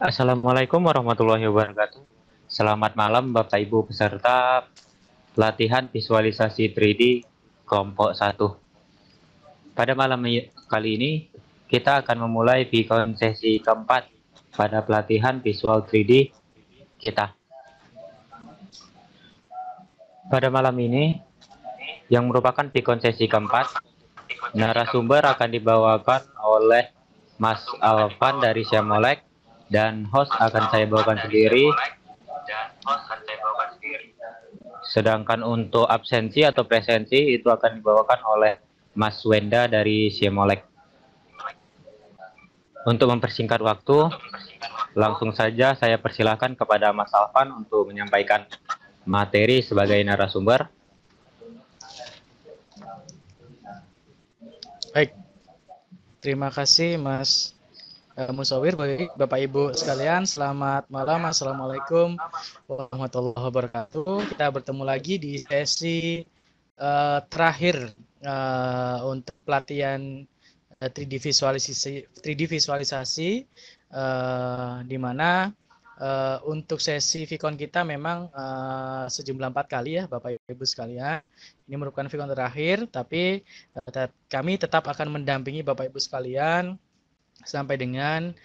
Assalamualaikum warahmatullahi wabarakatuh. Selamat malam Bapak Ibu peserta pelatihan visualisasi 3D kelompok 1. Pada malam kali ini kita akan memulai Vicon sesi keempat pada pelatihan visual 3D kita. Pada malam ini yang merupakan Vicon sesi keempat, narasumber akan dibawakan oleh Mas Alvan dari Syamolek dan host akan saya bawakan sendiri. Sedangkan untuk absensi atau presensi itu akan dibawakan oleh Mas Wenda dari Siemolek. Untuk mempersingkat waktu, langsung saja saya persilahkan kepada Mas Alvan untuk menyampaikan materi sebagai narasumber. Baik, terima kasih Mas Musawir. Baik, Bapak Ibu sekalian, selamat malam. Assalamualaikum warahmatullahi wabarakatuh. Kita bertemu lagi di sesi terakhir untuk pelatihan 3D visualisasi di mana untuk sesi Vicon kita memang sejumlah 4 kali ya Bapak Ibu sekalian. Ini merupakan Vicon terakhir, tapi kami tetap akan mendampingi Bapak Ibu sekalian sampai dengan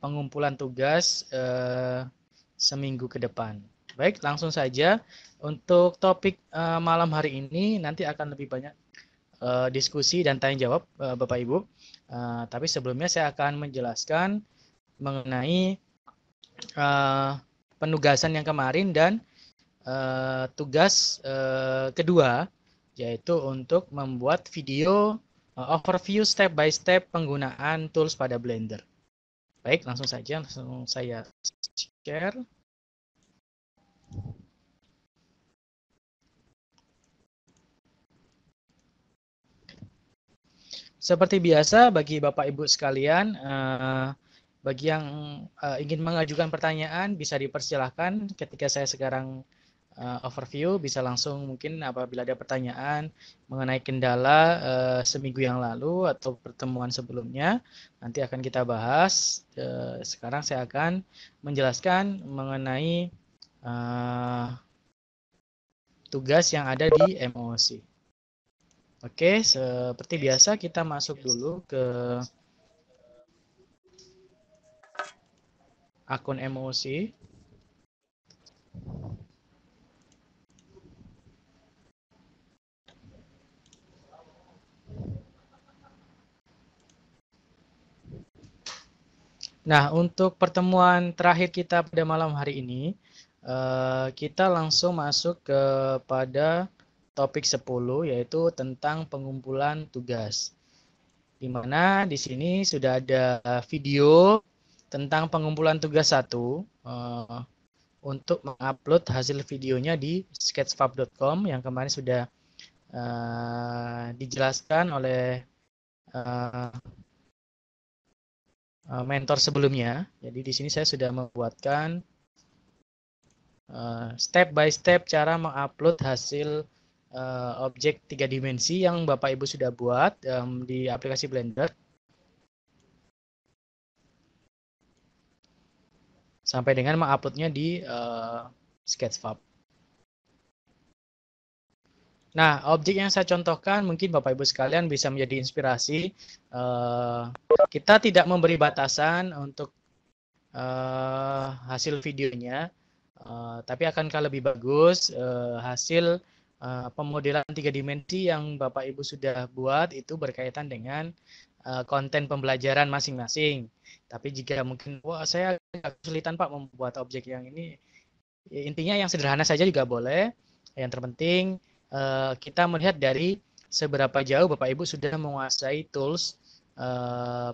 pengumpulan tugas seminggu ke depan. Baik, langsung saja untuk topik malam hari ini nanti akan lebih banyak diskusi dan tanya jawab Bapak Ibu. Tapi sebelumnya saya akan menjelaskan mengenai penugasan yang kemarin dan tugas kedua, yaitu untuk membuat video overview step by step penggunaan tools pada Blender. Baik, langsung saja saya share. Seperti biasa bagi Bapak Ibu sekalian, bagi yang ingin mengajukan pertanyaan bisa dipersilahkan ketika saya sekarang overview, bisa langsung mungkin apabila ada pertanyaan mengenai kendala seminggu yang lalu atau pertemuan sebelumnya, nanti akan kita bahas. Sekarang saya akan menjelaskan mengenai tugas yang ada di MOC. Oke, seperti biasa kita masuk dulu ke akun MOC. Nah, untuk pertemuan terakhir kita pada malam hari ini, kita langsung masuk kepada topik 10, yaitu tentang pengumpulan tugas. Di mana di sini sudah ada video tentang pengumpulan tugas 1 untuk mengupload hasil videonya di sketchfab.com yang kemarin sudah dijelaskan oleh mentor sebelumnya. Jadi di sini saya sudah membuatkan step by step cara mengupload hasil objek 3 dimensi yang Bapak Ibu sudah buat di aplikasi Blender. Sampai dengan menguploadnya di Sketchfab. Nah, objek yang saya contohkan mungkin Bapak Ibu sekalian bisa menjadi inspirasi. Kita tidak memberi batasan untuk hasil videonya, tapi akankah lebih bagus hasil pemodelan 3 dimensi yang Bapak Ibu sudah buat itu berkaitan dengan konten pembelajaran masing-masing. Tapi jika mungkin, wah saya agak kesulitan Pak membuat objek yang ini, intinya yang sederhana saja juga boleh. Yang terpenting kita melihat dari seberapa jauh Bapak Ibu sudah menguasai tools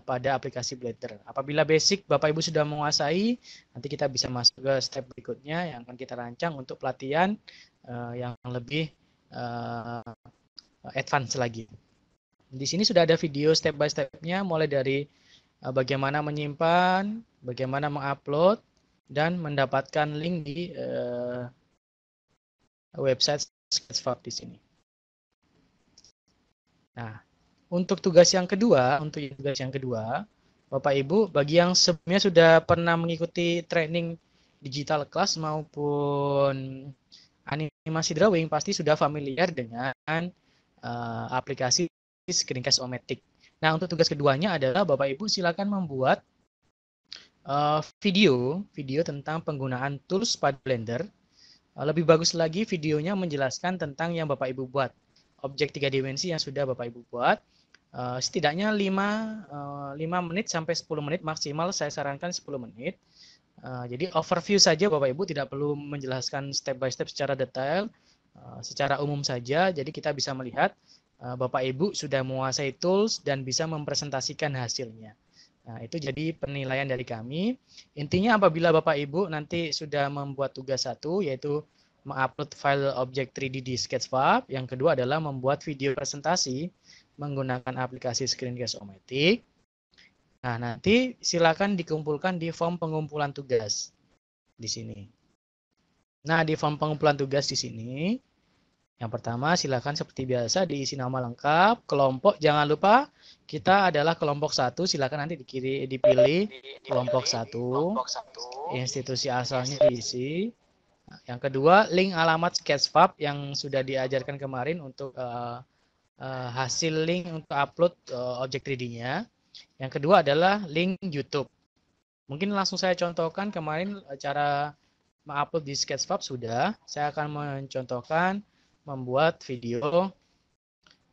pada aplikasi Blender. Apabila basic Bapak Ibu sudah menguasai, nanti kita bisa masuk ke step berikutnya yang akan kita rancang untuk pelatihan yang lebih advance lagi. Di sini sudah ada video step by step-nya, mulai dari bagaimana menyimpan, bagaimana mengupload, dan mendapatkan link di website Sketchfab di sini. Nah, untuk tugas yang kedua, Bapak Ibu, bagi yang sebelumnya sudah pernah mengikuti training digital class maupun animasi drawing, pasti sudah familiar dengan aplikasi Screencast-O-Matic. Nah, untuk tugas keduanya adalah Bapak Ibu silakan membuat video tentang penggunaan tools pada Blender. Lebih bagus lagi videonya menjelaskan tentang yang Bapak Ibu buat. Objek 3 dimensi yang sudah Bapak Ibu buat. Setidaknya 5 menit sampai 10 menit maksimal, saya sarankan 10 menit. Jadi overview saja Bapak Ibu, tidak perlu menjelaskan step by step secara detail, secara umum saja. Jadi kita bisa melihat Bapak Ibu sudah menguasai tools dan bisa mempresentasikan hasilnya. Nah, itu jadi penilaian dari kami. Intinya apabila Bapak Ibu nanti sudah membuat tugas satu, yaitu mengupload file objek 3D di Sketchfab. Yang kedua adalah membuat video presentasi menggunakan aplikasi Screencast-O-Matic. Nah, nanti silakan dikumpulkan di form pengumpulan tugas di sini. Nah, di form pengumpulan tugas di sini, yang pertama silakan seperti biasa diisi nama lengkap, kelompok jangan lupa kita adalah kelompok 1, silakan nanti dipilih kelompok 1, institusi asalnya diisi. Yang kedua, link alamat Sketchfab yang sudah diajarkan kemarin untuk hasil link untuk upload objek 3D-nya. Yang kedua adalah link YouTube. Mungkin langsung saya contohkan kemarin cara mengupload di Sketchfab sudah. Saya akan mencontohkan membuat video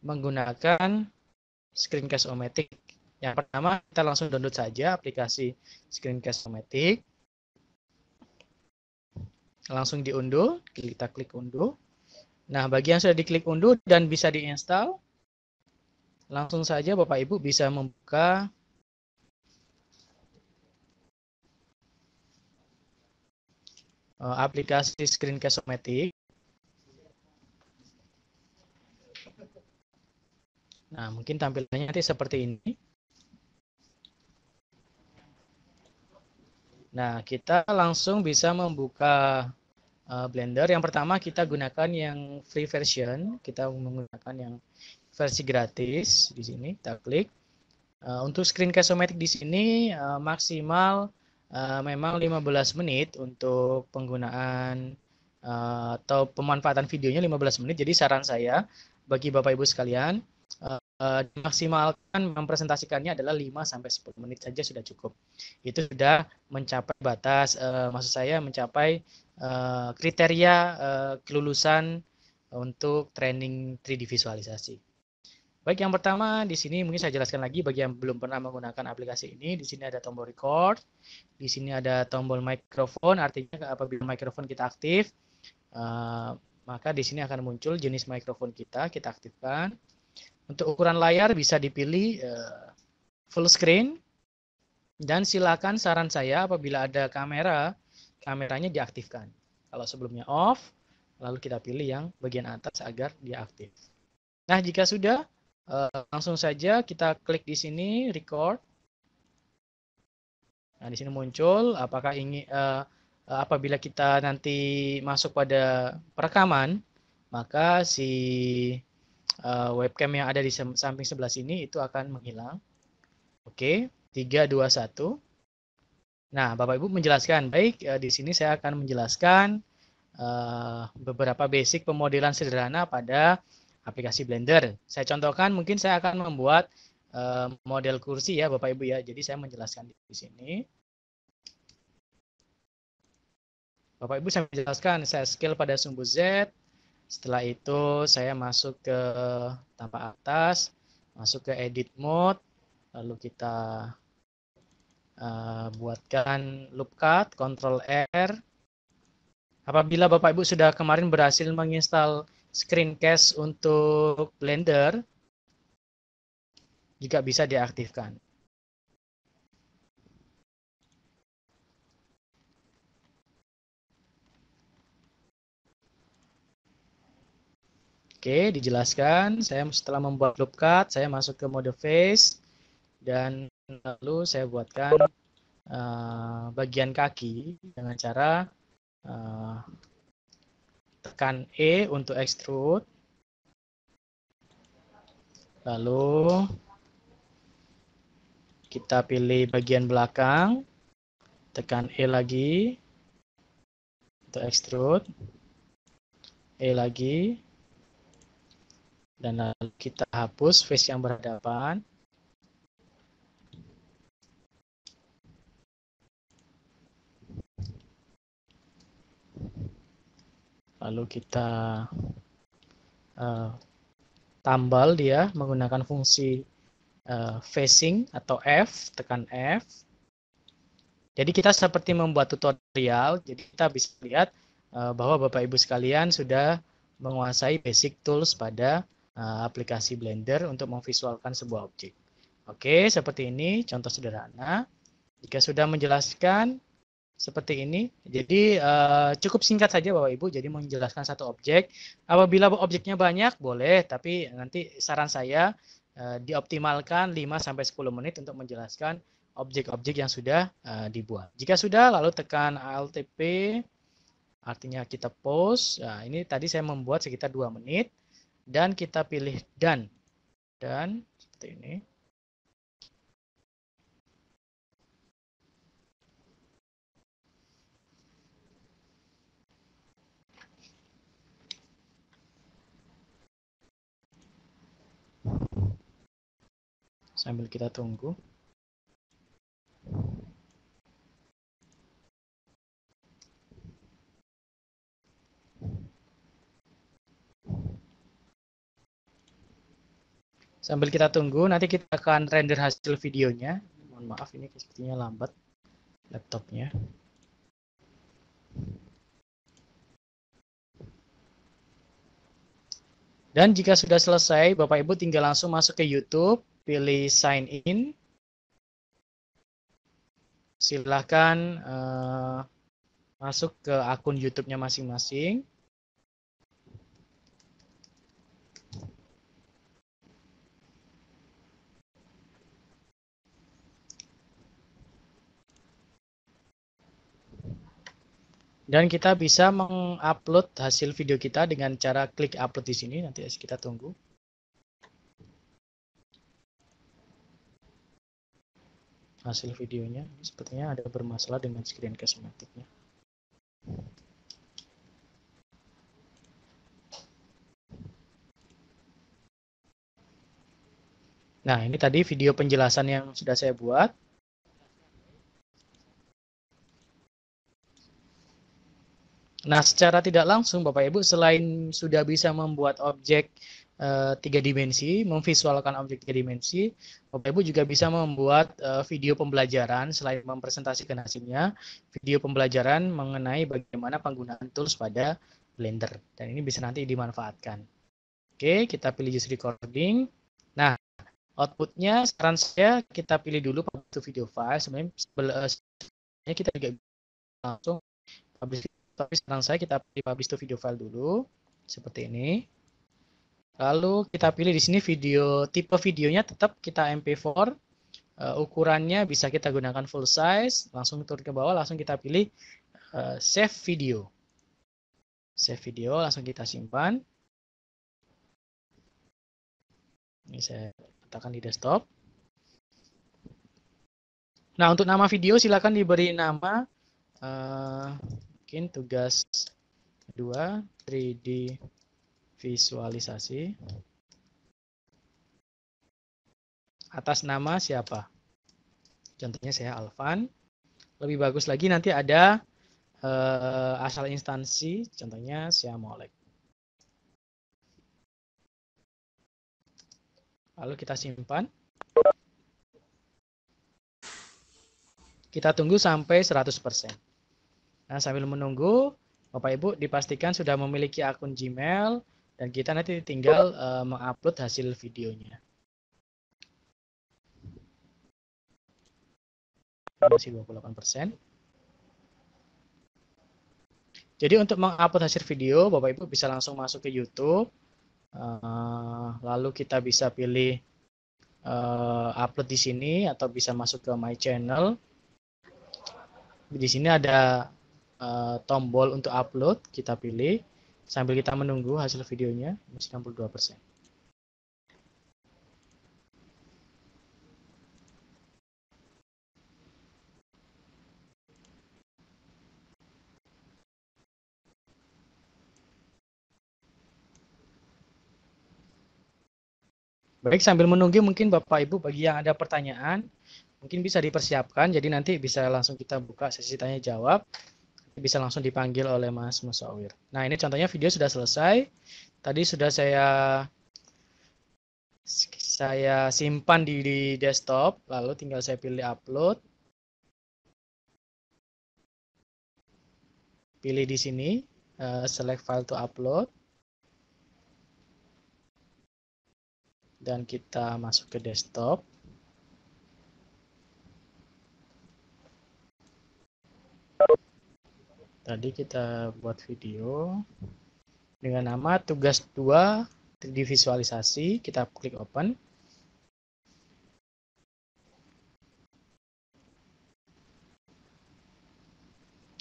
menggunakan Screencast-O-Matic. Yang pertama, kita langsung download saja aplikasi Screencast-O-Matic. Langsung diunduh, kita klik unduh. Nah, bagi yang sudah diklik unduh dan bisa diinstal, langsung saja Bapak Ibu bisa membuka aplikasi Screencast-O-Matic. Nah, mungkin tampilannya nanti seperti ini. Nah, kita langsung bisa membuka Blender. Yang pertama kita gunakan yang free version. Kita menggunakan yang versi gratis. Di sini kita klik. Untuk Screencast-O-Matic di sini maksimal memang 15 menit untuk penggunaan atau pemanfaatan videonya 15 menit. Jadi saran saya bagi Bapak Ibu sekalian, maksimalkan mempresentasikannya adalah 5 sampai 10 menit saja sudah cukup. Itu sudah mencapai batas, maksud saya mencapai kriteria kelulusan untuk training 3D visualisasi. Baik, yang pertama di sini mungkin saya jelaskan lagi bagi yang belum pernah menggunakan aplikasi ini. Di sini ada tombol record, di sini ada tombol mikrofon, artinya apabila mikrofon kita aktif, maka di sini akan muncul jenis mikrofon kita aktifkan. Untuk ukuran layar bisa dipilih full screen, dan silakan saran saya apabila ada kameranya diaktifkan. Kalau sebelumnya off, lalu kita pilih yang bagian atas agar dia aktif. Nah, jika sudah, langsung saja kita klik di sini record. Nah, di sini muncul apakah ingin apabila kita nanti masuk pada perekaman, maka si webcam yang ada di samping sebelah sini itu akan menghilang. Oke, 3 2 1. Nah, Bapak Ibu menjelaskan. Baik, di sini saya akan menjelaskan beberapa basic pemodelan sederhana pada aplikasi Blender. Saya contohkan, mungkin saya akan membuat model kursi ya Bapak Ibu ya. Jadi saya menjelaskan di sini. Bapak Ibu saya menjelaskan, saya scale pada sumbu Z. Setelah itu saya masuk ke tampak atas, masuk ke edit mode, lalu kita buatkan loop cut, Ctrl R. Apabila Bapak Ibu sudah kemarin berhasil menginstal Screencast untuk Blender, juga bisa diaktifkan. Oke, dijelaskan. Saya setelah membuat loop cut, saya masuk ke mode face, dan lalu saya buatkan bagian kaki dengan cara tekan E untuk extrude, lalu kita pilih bagian belakang, tekan E lagi, untuk extrude, E lagi, dan lalu kita hapus face yang berhadapan. Lalu kita tambal dia menggunakan fungsi facing atau F, tekan F. Jadi kita seperti membuat tutorial, jadi kita bisa lihat bahwa Bapak Ibu sekalian sudah menguasai basic tools pada aplikasi Blender untuk memvisualkan sebuah objek. Oke, seperti ini contoh sederhana. Jika sudah menjelaskan seperti ini, jadi cukup singkat saja Bapak Ibu, jadi menjelaskan satu objek. Apabila objeknya banyak, boleh, tapi nanti saran saya dioptimalkan 5-10 menit untuk menjelaskan objek-objek yang sudah dibuat. Jika sudah, lalu tekan Alt P, artinya kita pause. Nah, ini tadi saya membuat sekitar 2 menit, dan kita pilih Done. Dan seperti ini. Sambil kita tunggu. Sambil kita tunggu, nanti kita akan render hasil videonya. Mohon maaf, ini sepertinya lambat laptopnya. Dan jika sudah selesai, Bapak Ibu tinggal langsung masuk ke YouTube, pilih sign in. Silahkan masuk ke akun YouTube-nya masing-masing. Dan kita bisa mengupload hasil video kita dengan cara klik upload di sini. Nanti kita tunggu. Hasil videonya sepertinya ada bermasalah dengan screen cosmetiknya. Nah, ini tadi video penjelasan yang sudah saya buat. Nah, secara tidak langsung Bapak Ibu selain sudah bisa membuat objek 3 dimensi, memvisualkan objek 3 dimensi, Bapak Ibu juga bisa membuat video pembelajaran selain mempresentasikan hasilnya, video pembelajaran mengenai bagaimana penggunaan tools pada Blender. Dan ini bisa nanti dimanfaatkan. Oke, kita pilih use recording. Nah, outputnya saran saya kita pilih dulu publish to video file. Sebenarnya kita juga langsung publish, tapi saran saya kita pilih publish to video file dulu seperti ini. Lalu kita pilih di sini video, tipe videonya tetap kita MP4, ukurannya bisa kita gunakan full size. Langsung turun ke bawah, langsung kita pilih save video. Save video, langsung kita simpan. Ini saya letakkan di desktop. Nah, untuk nama video silakan diberi nama mungkin tugas 2 3D visualisasi. Atas nama siapa? Contohnya saya Alvan. Lebih bagus lagi nanti ada asal instansi, contohnya saya Molek. Lalu kita simpan. Kita tunggu sampai 100%. Nah, sambil menunggu, Bapak Ibu dipastikan sudah memiliki akun Gmail dan kita nanti tinggal mengupload hasil videonya. Masih 28%. Jadi untuk mengupload hasil video, Bapak Ibu bisa langsung masuk ke YouTube. Lalu kita bisa pilih upload di sini atau bisa masuk ke My Channel. Di sini ada tombol untuk upload, kita pilih sambil kita menunggu hasil videonya. Masih 62%. Baik, sambil menunggu mungkin Bapak Ibu bagi yang ada pertanyaan, mungkin bisa dipersiapkan, jadi nanti bisa langsung kita buka sesi tanya jawab, bisa langsung dipanggil oleh Mas Musawir. Nah, ini contohnya video sudah selesai. Tadi sudah saya simpan di desktop, lalu tinggal saya pilih upload. Pilih di sini, select file to upload. Dan kita masuk ke desktop. Tadi kita buat video dengan nama tugas 2 3D visualisasi. Kita klik open.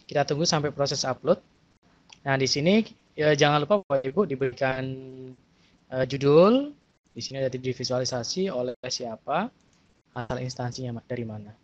Kita tunggu sampai proses upload. Nah, di sini ya, jangan lupa Bapak Ibu diberikan judul. Di sini ada 3D visualisasi oleh siapa, asal instansinya dari mana.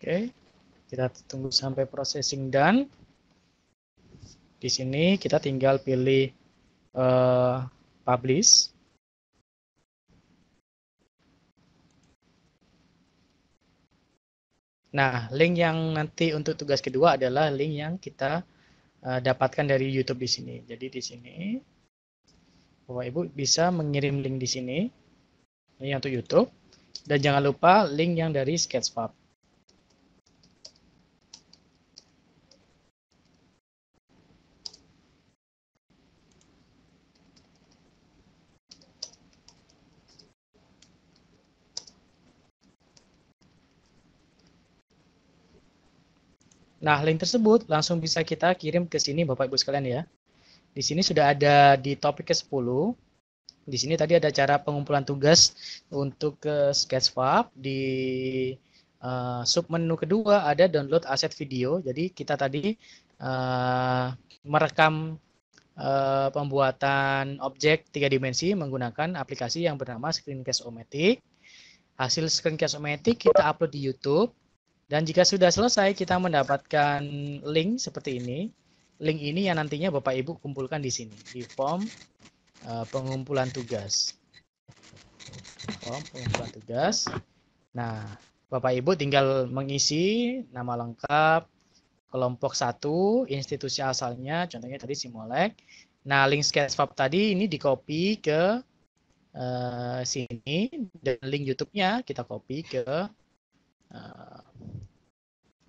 Oke, kita tunggu sampai processing done. Di sini kita tinggal pilih publish. Nah, link yang nanti untuk tugas kedua adalah link yang kita dapatkan dari YouTube di sini. Jadi di sini Bapak Ibu bisa mengirim link di sini. Ini untuk YouTube. Dan jangan lupa link yang dari Sketchfab. Nah, link tersebut langsung bisa kita kirim ke sini Bapak Ibu sekalian ya. Di sini sudah ada di topik ke-10. Di sini tadi ada cara pengumpulan tugas untuk ke Sketchfab. Di submenu kedua ada download aset video. Jadi kita tadi merekam pembuatan objek 3 dimensi menggunakan aplikasi yang bernama Screencast-O-Matic. Hasil Screencast-O-Matic kita upload di YouTube. Dan jika sudah selesai, kita mendapatkan link seperti ini. Link ini yang nantinya Bapak Ibu kumpulkan di sini, di form pengumpulan tugas. Form pengumpulan tugas. Nah, Bapak Ibu tinggal mengisi nama lengkap, kelompok 1, institusi asalnya, contohnya tadi Simolek. Nah, link Sketchfab tadi ini di-copy ke sini, dan link YouTube-nya kita copy ke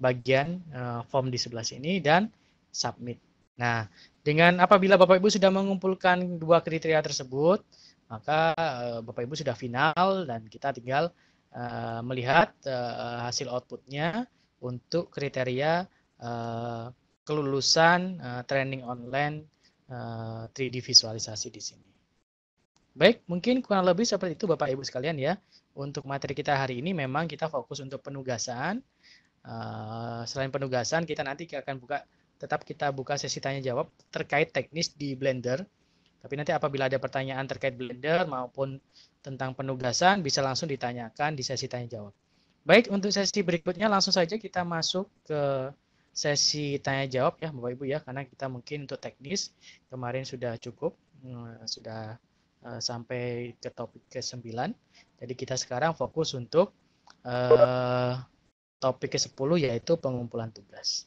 bagian form di sebelah sini dan submit. Nah, dengan apabila Bapak Ibu sudah mengumpulkan 2 kriteria tersebut, maka Bapak Ibu sudah final dan kita tinggal melihat hasil outputnya untuk kriteria kelulusan training online 3D visualisasi di sini. Baik, mungkin kurang lebih seperti itu Bapak Ibu sekalian ya. Untuk materi kita hari ini memang kita fokus untuk penugasan. Selain penugasan, kita nanti akan tetap kita buka sesi tanya jawab terkait teknis di Blender. Tapi nanti apabila ada pertanyaan terkait Blender maupun tentang penugasan, bisa langsung ditanyakan di sesi tanya jawab. Baik, untuk sesi berikutnya langsung saja kita masuk ke sesi tanya jawab ya Bapak Ibu ya, karena kita mungkin untuk teknis kemarin sudah cukup, sudah sampai ke topik ke-9. Jadi kita sekarang fokus untuk topik ke-10 yaitu pengumpulan tugas.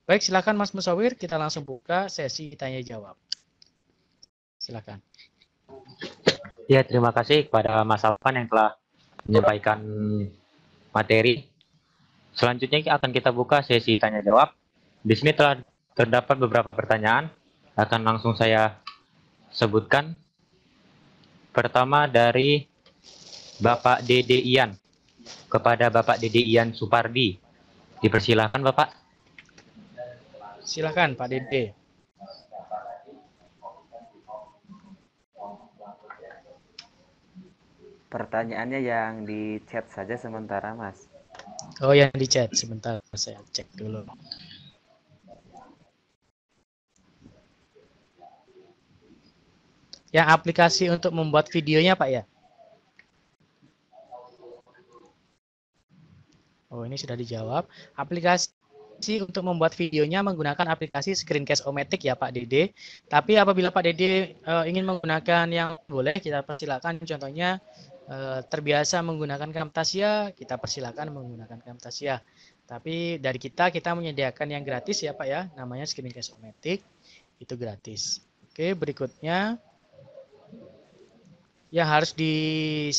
Baik, silakan Mas Musawir, kita langsung buka sesi tanya jawab. Silakan. Ya, terima kasih kepada Mas Alvan yang telah menyampaikan materi. Selanjutnya akan kita buka sesi tanya jawab. Di sini telah terdapat beberapa pertanyaan, akan langsung saya sebutkan. Pertama dari Bapak Dede Ian, kepada Bapak Dede Ian Supardi. Dipersilahkan Bapak. Silakan Pak Dede. Pertanyaannya yang di chat saja sementara, Mas. Oh, yang di chat. Sebentar, saya cek dulu. Yang aplikasi untuk membuat videonya, Pak ya? Oh, ini sudah dijawab. Aplikasi untuk membuat videonya menggunakan aplikasi Screencast-O-Matic ya Pak Dede. Tapi apabila Pak Dede ingin menggunakan yang boleh, kita persilakan. Contohnya terbiasa menggunakan Camtasia, kita persilakan menggunakan Camtasia. Tapi dari kita menyediakan yang gratis ya Pak ya, namanya Screencast-O-Matic, itu gratis. Oke, berikutnya yang harus di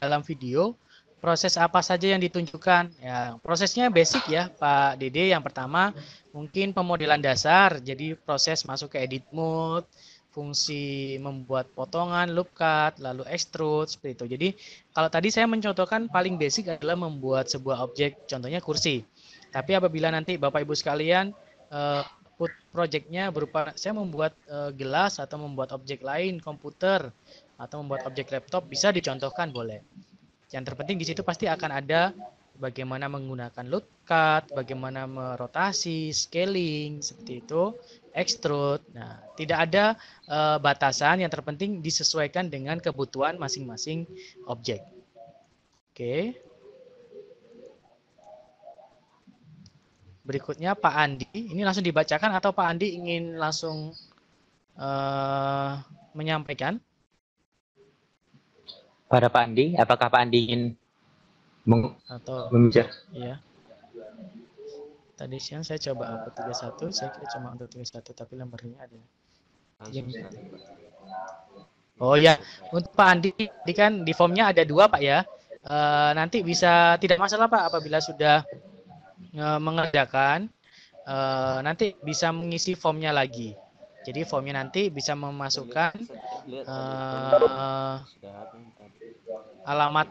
dalam video, proses apa saja yang ditunjukkan? Ya, prosesnya basic ya, Pak Dede. Yang pertama, mungkin pemodelan dasar. Jadi proses masuk ke edit mode, fungsi membuat potongan, loop cut, lalu extrude, seperti itu. Jadi, kalau tadi saya mencontohkan paling basic adalah membuat sebuah objek, contohnya kursi. Tapi apabila nanti Bapak Ibu sekalian put projectnya berupa saya membuat gelas atau membuat objek lain, komputer, atau membuat objek laptop, bisa dicontohkan boleh. Yang terpenting di situ pasti akan ada bagaimana menggunakan loop cut, bagaimana merotasi, scaling, seperti itu, extrude. Nah, tidak ada batasan, yang terpenting disesuaikan dengan kebutuhan masing-masing objek. Oke. Berikutnya Pak Andi, ini langsung dibacakan atau Pak Andi ingin langsung menyampaikan? Pada Pak Andi, apakah Pak Andi ingin membicara? Iya. Tadi siang saya coba upload 31, saya kira cuma untuk 31, tapi lembarnya ada. Oh ya, untuk Pak Andi, kan di formnya ada 2 Pak ya. Nanti bisa, tidak masalah Pak, apabila sudah mengerjakan, nanti bisa mengisi formnya lagi. Jadi formnya nanti bisa memasukkan alamat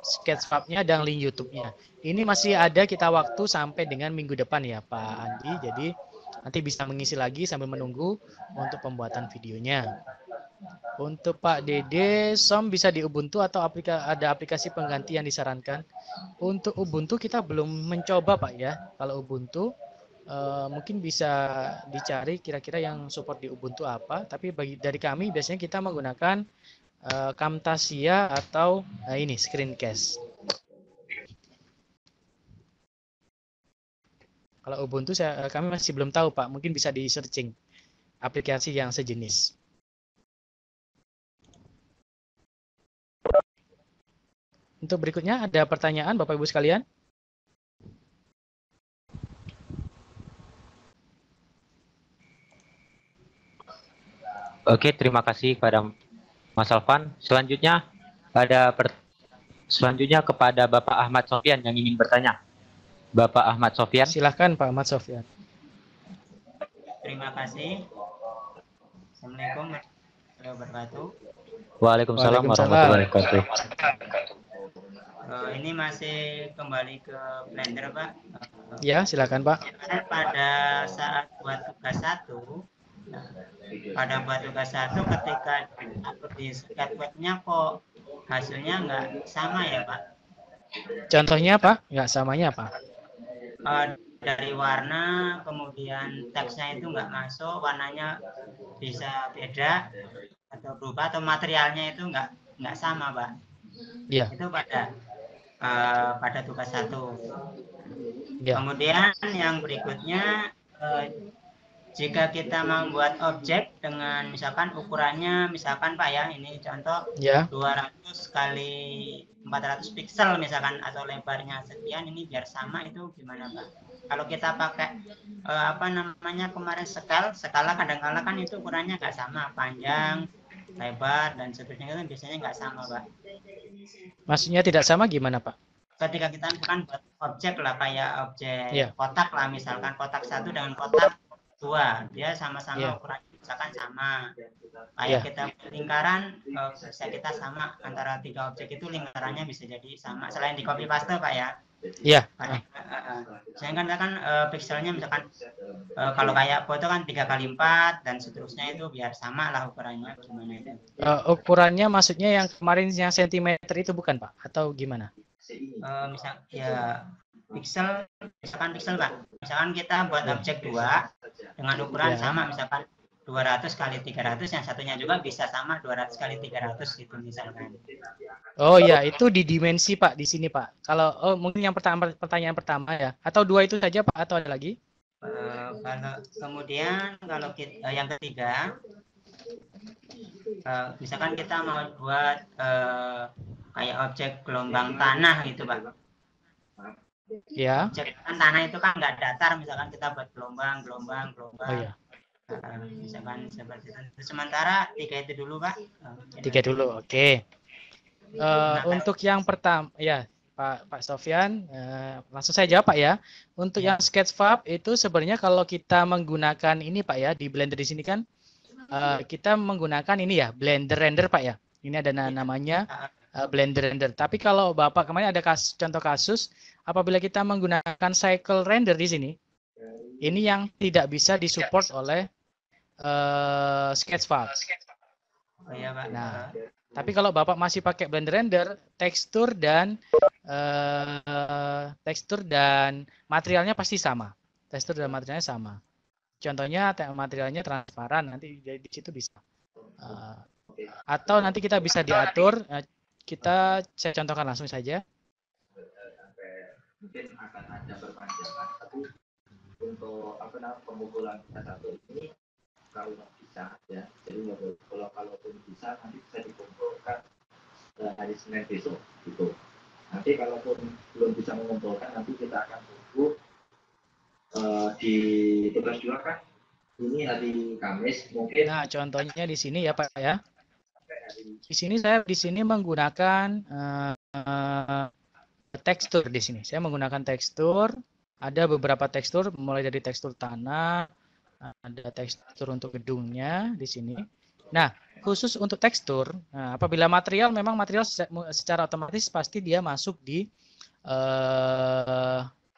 Sketchfab-nya dan link YouTube-nya. Ini masih ada kita waktu sampai dengan minggu depan ya Pak Andi. Jadi nanti bisa mengisi lagi sambil menunggu untuk pembuatan videonya. Untuk Pak Dede, SOM bisa di Ubuntu atau ada aplikasi pengganti yang disarankan? Untuk Ubuntu kita belum mencoba Pak ya. Kalau Ubuntu mungkin bisa dicari kira-kira yang support di Ubuntu apa. Tapi dari kami biasanya kita menggunakan Camtasia atau ini Screencast. Kalau Ubuntu kami masih belum tahu Pak. Mungkin bisa di searching aplikasi yang sejenis. Untuk berikutnya ada pertanyaan Bapak Ibu sekalian? Oke, terima kasih pada Mas Alvan. Selanjutnya kepada Bapak Ahmad Sofyan yang ingin bertanya. Bapak Ahmad Sofyan. Silahkan Pak Ahmad Sofyan. Terima kasih. Assalamualaikum warahmatullahi wabarakatuh. Waalaikumsalam warahmatullahi wabarakatuh. Ini masih kembali ke Blender Pak. Ya, silakan Pak. Pada saat buat tugas 1, ketika upload di Sketchfab-nya kok hasilnya nggak sama ya Pak? Contohnya Pak, nggak samanya apa? Dari warna, kemudian teksnya itu nggak masuk, warnanya bisa beda atau berubah, atau materialnya itu nggak sama Pak. Iya. Itu pada tugas 1. Ya. Kemudian yang berikutnya, jika kita membuat objek dengan misalkan ukurannya, misalkan Pak ya, ini contoh ya. 200 kali 400 pixel misalkan, atau lebarnya sekian, ini biar sama, itu gimana Pak? Kalau kita pakai kemarin skala kadang-kala kan itu ukurannya nggak sama, panjang, lebar, dan seterusnya itu biasanya nggak sama Pak. Maksudnya tidak sama gimana Pak? ketika kita misalkan buat objek lah, kayak objek kotak lah, misalkan kotak 1 dengan kotak 2, dia sama-sama ukurannya misalkan sama. Kayak kita buat lingkaran, bisa kita sama antara 3 objek itu, lingkarannya bisa jadi sama selain di copy paste Pak ya. Iya. Saya kan pikselnya misalkan kalau kayak foto kan 3x4 dan seterusnya, itu biar sama lah ukurannya, gimana itu. Ukurannya maksudnya yang kemarin yang sentimeter itu bukan Pak, atau gimana? Misal ya piksel, misalkan piksel Pak, misalkan kita buat objek 2 dengan ukuran sama, misalkan 200 x 300, yang satunya juga bisa sama 200 x 300 gitu misalkan. Oh ya, itu di dimensi Pak, di sini Pak. Kalau mungkin yang pertanyaan pertama ya, atau 2 itu saja Pak, atau ada lagi? Kalau kemudian kalau kita, yang ketiga, misalkan kita mau buat kayak objek gelombang tanah gitu Pak. Ya. Objek tanah itu kan nggak datar, misalkan kita buat gelombang. Oh ya. Misalkan seperti itu. Sementara 3 itu dulu Pak. 3 dulu, oke. Untuk yang pertama, ya Pak Sofyan, langsung saya jawab Pak ya. Untuk yang Sketchfab itu sebenarnya kalau kita menggunakan ini Pak ya, di Blender di sini kan kita menggunakan ini ya, Blender Render Pak ya. Ini ada namanya Blender Render. Tapi kalau Bapak kemarin ada contoh kasus, apabila kita menggunakan Cycle Render di sini, ini yang tidak bisa disupport oleh Sketchfab. Oh iya Pak. Nah, tapi kalau Bapak masih pakai Blender Render, tekstur dan materialnya pasti sama. Tekstur dan materialnya sama. Contohnya materialnya transparan, nanti di situ bisa. Atau nanti kita bisa diatur. Saya contohkan langsung saja. Mungkin akan ada perpanjangan, tapi untuk pemukulan satu ini kalau bisa ya, jadi kalaupun bisa nanti bisa dikumpulkan hari Senin besok gitu. Nanti kalaupun belum bisa mengumpulkan, nanti kita akan tunggu di tugas 2 kan ini hari Kamis mungkin. Nah, contohnya di sini ya Pak ya. Di sini saya menggunakan tekstur di sini. Saya menggunakan tekstur. Ada beberapa tekstur, mulai dari tekstur tanah, ada tekstur untuk gedungnya di sini. Nah, khusus untuk tekstur, apabila memang material secara otomatis pasti dia masuk di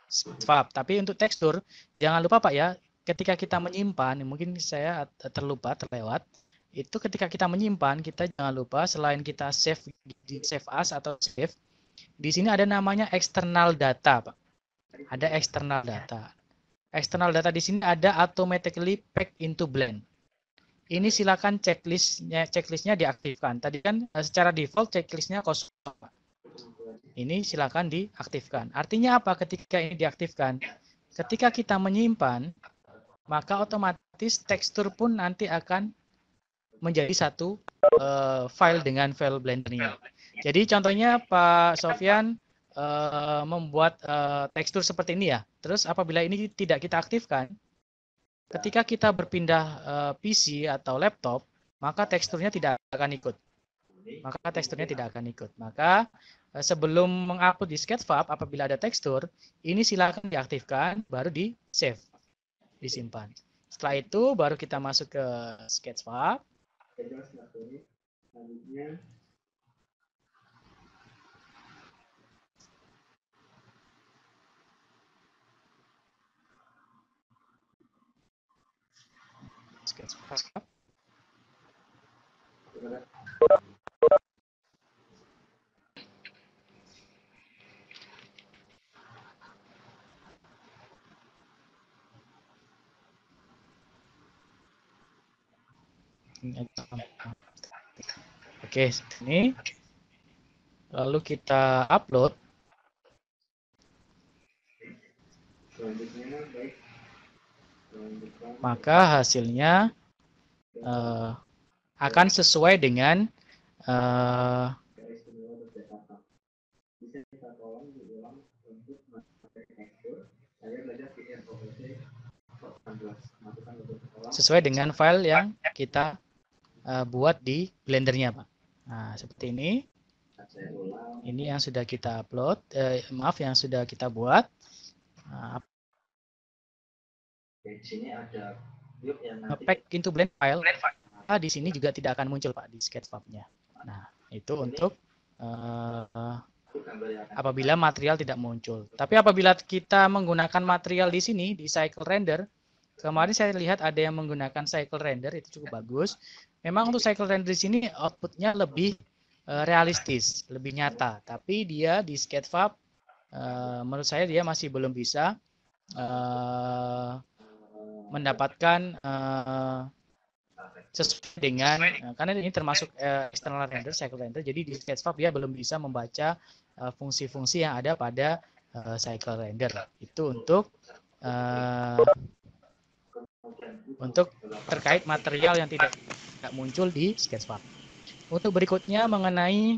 Sketchfab. Tapi untuk tekstur, jangan lupa Pak ya, ketika kita menyimpan, mungkin saya terlewat, itu ketika kita menyimpan, kita jangan lupa selain kita save di save as atau save, di sini ada namanya external data Pak. Ada external data. External data di sini ada automatically packed into blend. Ini silakan checklistnya diaktifkan. Tadi kan secara default checklistnya kosong. Ini silakan diaktifkan. Artinya apa ketika ini diaktifkan? Ketika kita menyimpan, maka otomatis tekstur pun nanti akan menjadi satu file dengan file Blendernya. Jadi contohnya Pak Sofyan membuat tekstur seperti ini ya. Terus apabila ini tidak kita aktifkan, ketika kita berpindah PC atau laptop, maka teksturnya tidak akan ikut. Maka sebelum mengupload di Sketchfab, apabila ada tekstur, ini silakan diaktifkan, baru di save, disimpan. Setelah itu baru kita masuk ke Sketchfab. Sketchfab. Oke, sini. Lalu kita upload. Maka hasilnya akan sesuai dengan file yang kita buat di Blendernya, Pak. Nah, seperti ini. Ini yang sudah kita upload, maaf yang sudah kita buat. Nah, di sini ada view yang pack into blend file. Di sini juga tidak akan muncul Pak di sketchfab-nya. Nah, itu untuk apabila material tidak muncul. Tapi apabila kita menggunakan material di sini di cycle render, kemarin saya lihat ada yang menggunakan cycle render, itu cukup bagus. Memang untuk cycle render di sini outputnya lebih realistis, lebih nyata. Tapi dia di sketchfab, menurut saya dia masih belum bisa mendapatkan sesuai dengan karena ini termasuk external render, cycle render. Jadi di sketchfab dia belum bisa membaca fungsi-fungsi yang ada pada cycle render. Itu untuk terkait material yang tidak muncul di sketchfab. Untuk berikutnya mengenai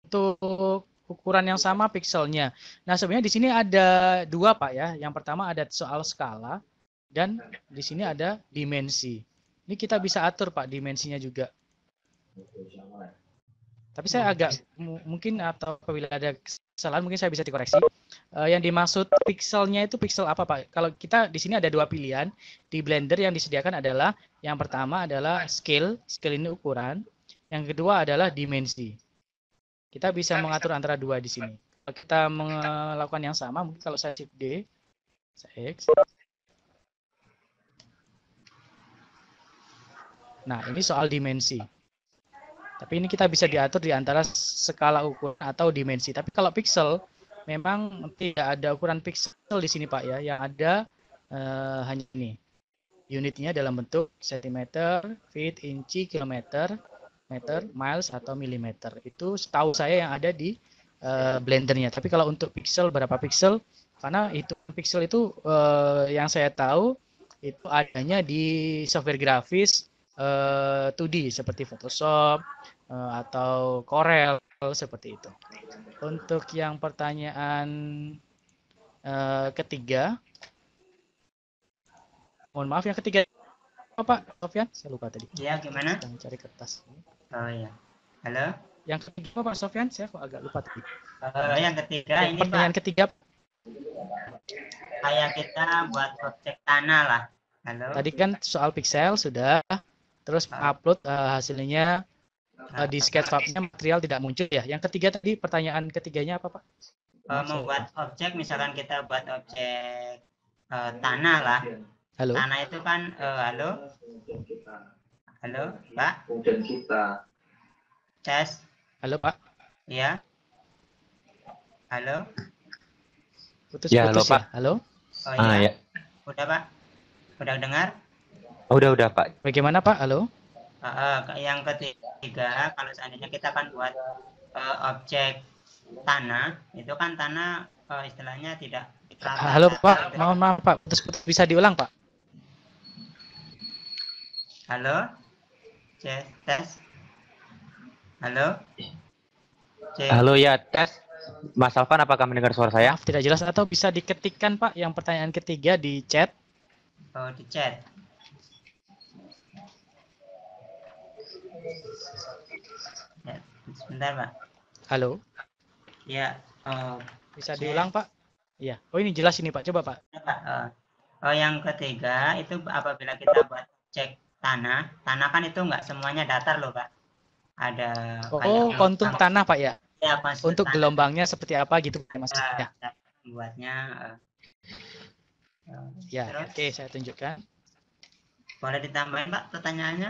untuk ukuran yang sama pikselnya. Nah, sebenarnya di sini ada dua Pak ya. Yang pertama ada soal skala dan di sini ada dimensi. Ini kita bisa atur Pak dimensinya juga. Tapi saya agak mungkin atau apabila ada kesalahan mungkin saya bisa dikoreksi. Yang dimaksud pikselnya itu piksel apa Pak? Kalau kita di sini ada dua pilihan. Di Blender yang disediakan adalah yang pertama adalah scale ini ukuran. Yang kedua adalah dimensi. Kita bisa mengatur antara dua di sini. Kalau kita melakukan yang sama, mungkin kalau saya Shift D, saya X. Nah, ini soal dimensi. Tapi ini kita bisa diatur di antara skala ukuran atau dimensi. Tapi kalau pixel, memang tidak ada ukuran pixel di sini Pak ya. Yang ada hanya ini. Unitnya dalam bentuk cm, feet, inci, kilometer, meter, miles, atau milimeter. Itu setahu saya yang ada di Blendernya. Tapi kalau untuk pixel, berapa pixel? Karena itu pixel itu yang saya tahu itu adanya di software grafis 2D seperti Photoshop atau Corel seperti itu. Untuk yang pertanyaan ketiga, mohon maaf yang ketiga Pak Sofyan, saya lupa tadi. Ya, gimana? Sedang cari kertas. Oh iya. Halo? Yang ketiga Pak Sofyan, saya kok agak lupa tadi. Yang ketiga ini pertanyaan Pak. Ketiga. Kayak kita buat objek tanah lah. Halo? Tadi kan soal pixel sudah, terus upload hasilnya di sketchfab-nya material tidak muncul ya. Yang ketiga tadi pertanyaan ketiganya apa Pak? Membuat objek, misalkan kita buat objek tanah lah. Halo. Tanah itu kan halo, Pak. Kemudian kita Tes. Halo Pak. Iya. Halo. Putus-putus ya. Halo Pak. Halo. Oh iya. Ya. Udah Pak. Udah dengar? Udah Pak. Bagaimana Pak? Halo. Yang ketiga, kalau seandainya kita kan buat objek tanah, itu kan tanah istilahnya tidak rata. Halo Pak, mohon maaf Pak, putus-putus, bisa diulang Pak? Halo, tes. Halo. Halo ya, tes. Mas Alvan, apakah mendengar suara saya? Maaf, tidak jelas atau bisa diketikkan Pak yang pertanyaan ketiga di chat? Oh, di chat. Ya, sebentar Pak. Halo. Ya. Bisa diulang Pak? Iya. Oh ini jelas ini Pak. Coba Pak. Yang ketiga itu apabila kita buat cek tanah kan itu nggak semuanya datar loh Pak. Ada kontur tanah Pak ya? Ya, untuk tanah. Gelombangnya seperti apa gitu maksudnya? Buatnya. Ya, oke, saya tunjukkan. Boleh ditambahin Pak pertanyaannya?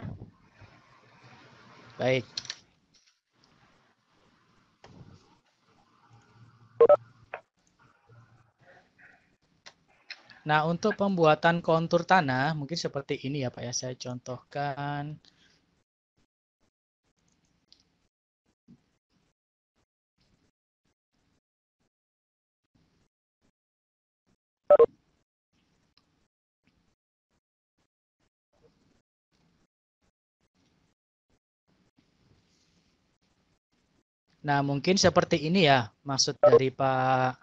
Baik. Nah, untuk pembuatan kontur tanah, mungkin seperti ini ya Pak ya, saya contohkan. Nah, mungkin seperti ini ya, maksud dari Pak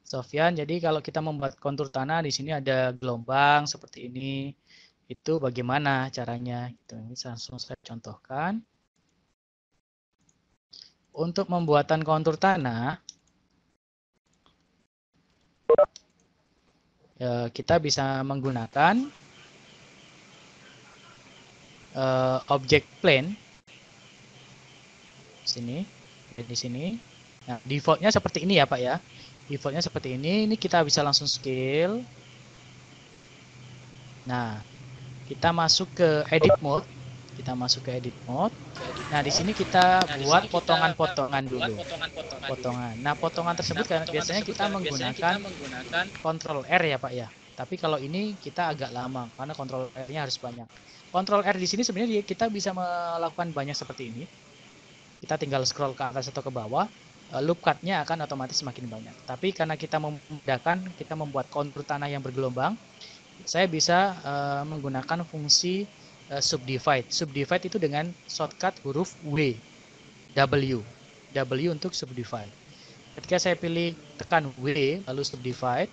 Sofyan. Jadi kalau kita membuat kontur tanah di sini ada gelombang seperti ini, itu bagaimana caranya? Gitu. Ini langsung saya contohkan. untuk pembuatan kontur tanah, kita bisa menggunakan object plane di sini. Nah, defaultnya seperti ini ya Pak ya. Defaultnya seperti ini. Ini kita bisa langsung scale. Nah, kita masuk ke edit mode. Nah, di sini kita buat potongan-potongan dulu. Nah, potongan tersebut kan biasanya kita menggunakan Ctrl R ya Pak ya. Tapi kalau ini kita agak lama karena Ctrl R-nya harus banyak. Ctrl R di sini sebenarnya kita bisa melakukan banyak seperti ini. Kita tinggal scroll ke atas atau ke bawah, loop cut-nya akan otomatis semakin banyak. Tapi karena kita memudahkan, kita membuat kontur tanah yang bergelombang, saya bisa menggunakan fungsi subdivide. Subdivide itu dengan shortcut huruf W untuk subdivide. Ketika saya pilih tekan W lalu subdivide,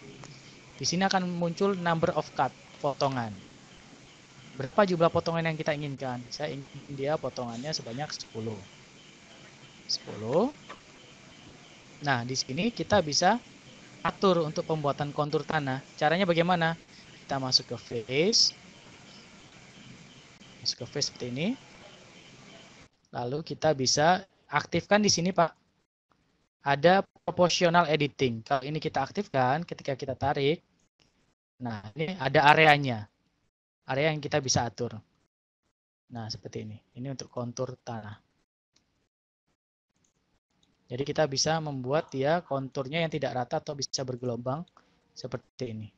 di sini akan muncul number of cut, potongan. Berapa jumlah potongan yang kita inginkan? Saya ingin dia potongannya sebanyak 10. Nah, di sini kita bisa atur untuk pembuatan kontur tanah. Caranya bagaimana? Kita masuk ke face. Seperti ini. Lalu kita bisa aktifkan di sini, Pak. Ada proportional editing. Kalau ini kita aktifkan, ketika kita tarik, nah ini ada areanya. Area yang kita bisa atur. Nah, seperti ini. Ini untuk kontur tanah. Jadi kita bisa membuat dia konturnya yang tidak rata atau bisa bergelombang seperti ini.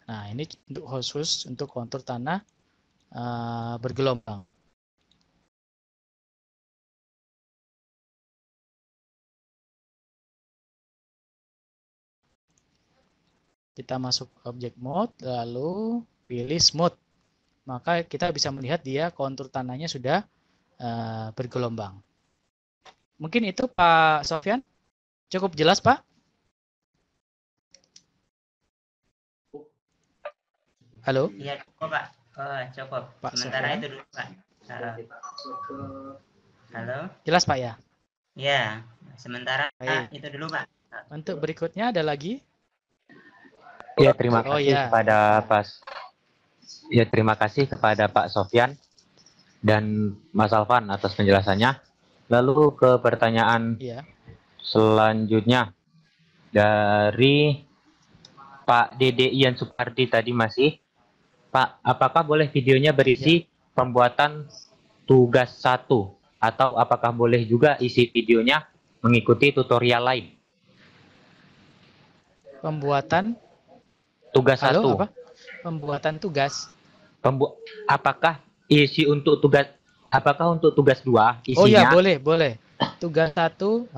Nah, ini untuk khusus untuk kontur tanah bergelombang. Kita masuk object mode, lalu pilih smooth. Maka kita bisa melihat dia kontur tanahnya sudah bergelombang. Mungkin itu Pak Sofyan? Cukup jelas Pak? Halo? Iya cukup Pak. Oh, cukup. Pak Sementara Sofyan? itu dulu Pak. Halo? Jelas Pak ya? Ya, sementara Baik. itu dulu Pak. Untuk berikutnya ada lagi? Ya, terima kasih kepada terima kasih kepada Pak Sofyan dan Mas Alvan atas penjelasannya. Lalu ke pertanyaan selanjutnya dari Pak Dede Ian Supardi tadi masih. Pak, apakah boleh videonya berisi pembuatan tugas 1 atau apakah boleh juga isi videonya mengikuti tutorial lain? Pembuatan tugas 1. Pembuatan tugas. Apakah isi untuk tugas? Apakah untuk tugas 2 isinya? Oh ya, boleh. Tugas 1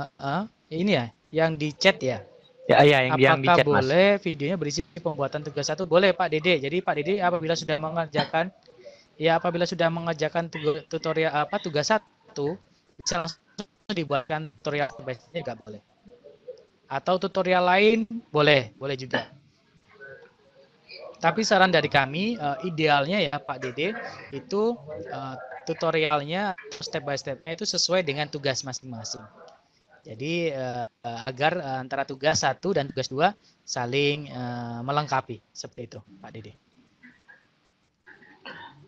ini ya, yang di chat ya. Ya, yang di chat, Apakah boleh videonya berisi pembuatan tugas 1? Boleh Pak Dede. Jadi Pak Dede apabila sudah mengerjakan tutorial tugas 1, bisa langsung dibuatkan tutorial tugasnya nggak boleh. Atau tutorial lain boleh juga. Tapi saran dari kami, idealnya ya Pak Dede, itu tutorialnya step by step-nya itu sesuai dengan tugas masing-masing. Jadi agar antara tugas 1 dan tugas 2 saling melengkapi. Seperti itu Pak Dede.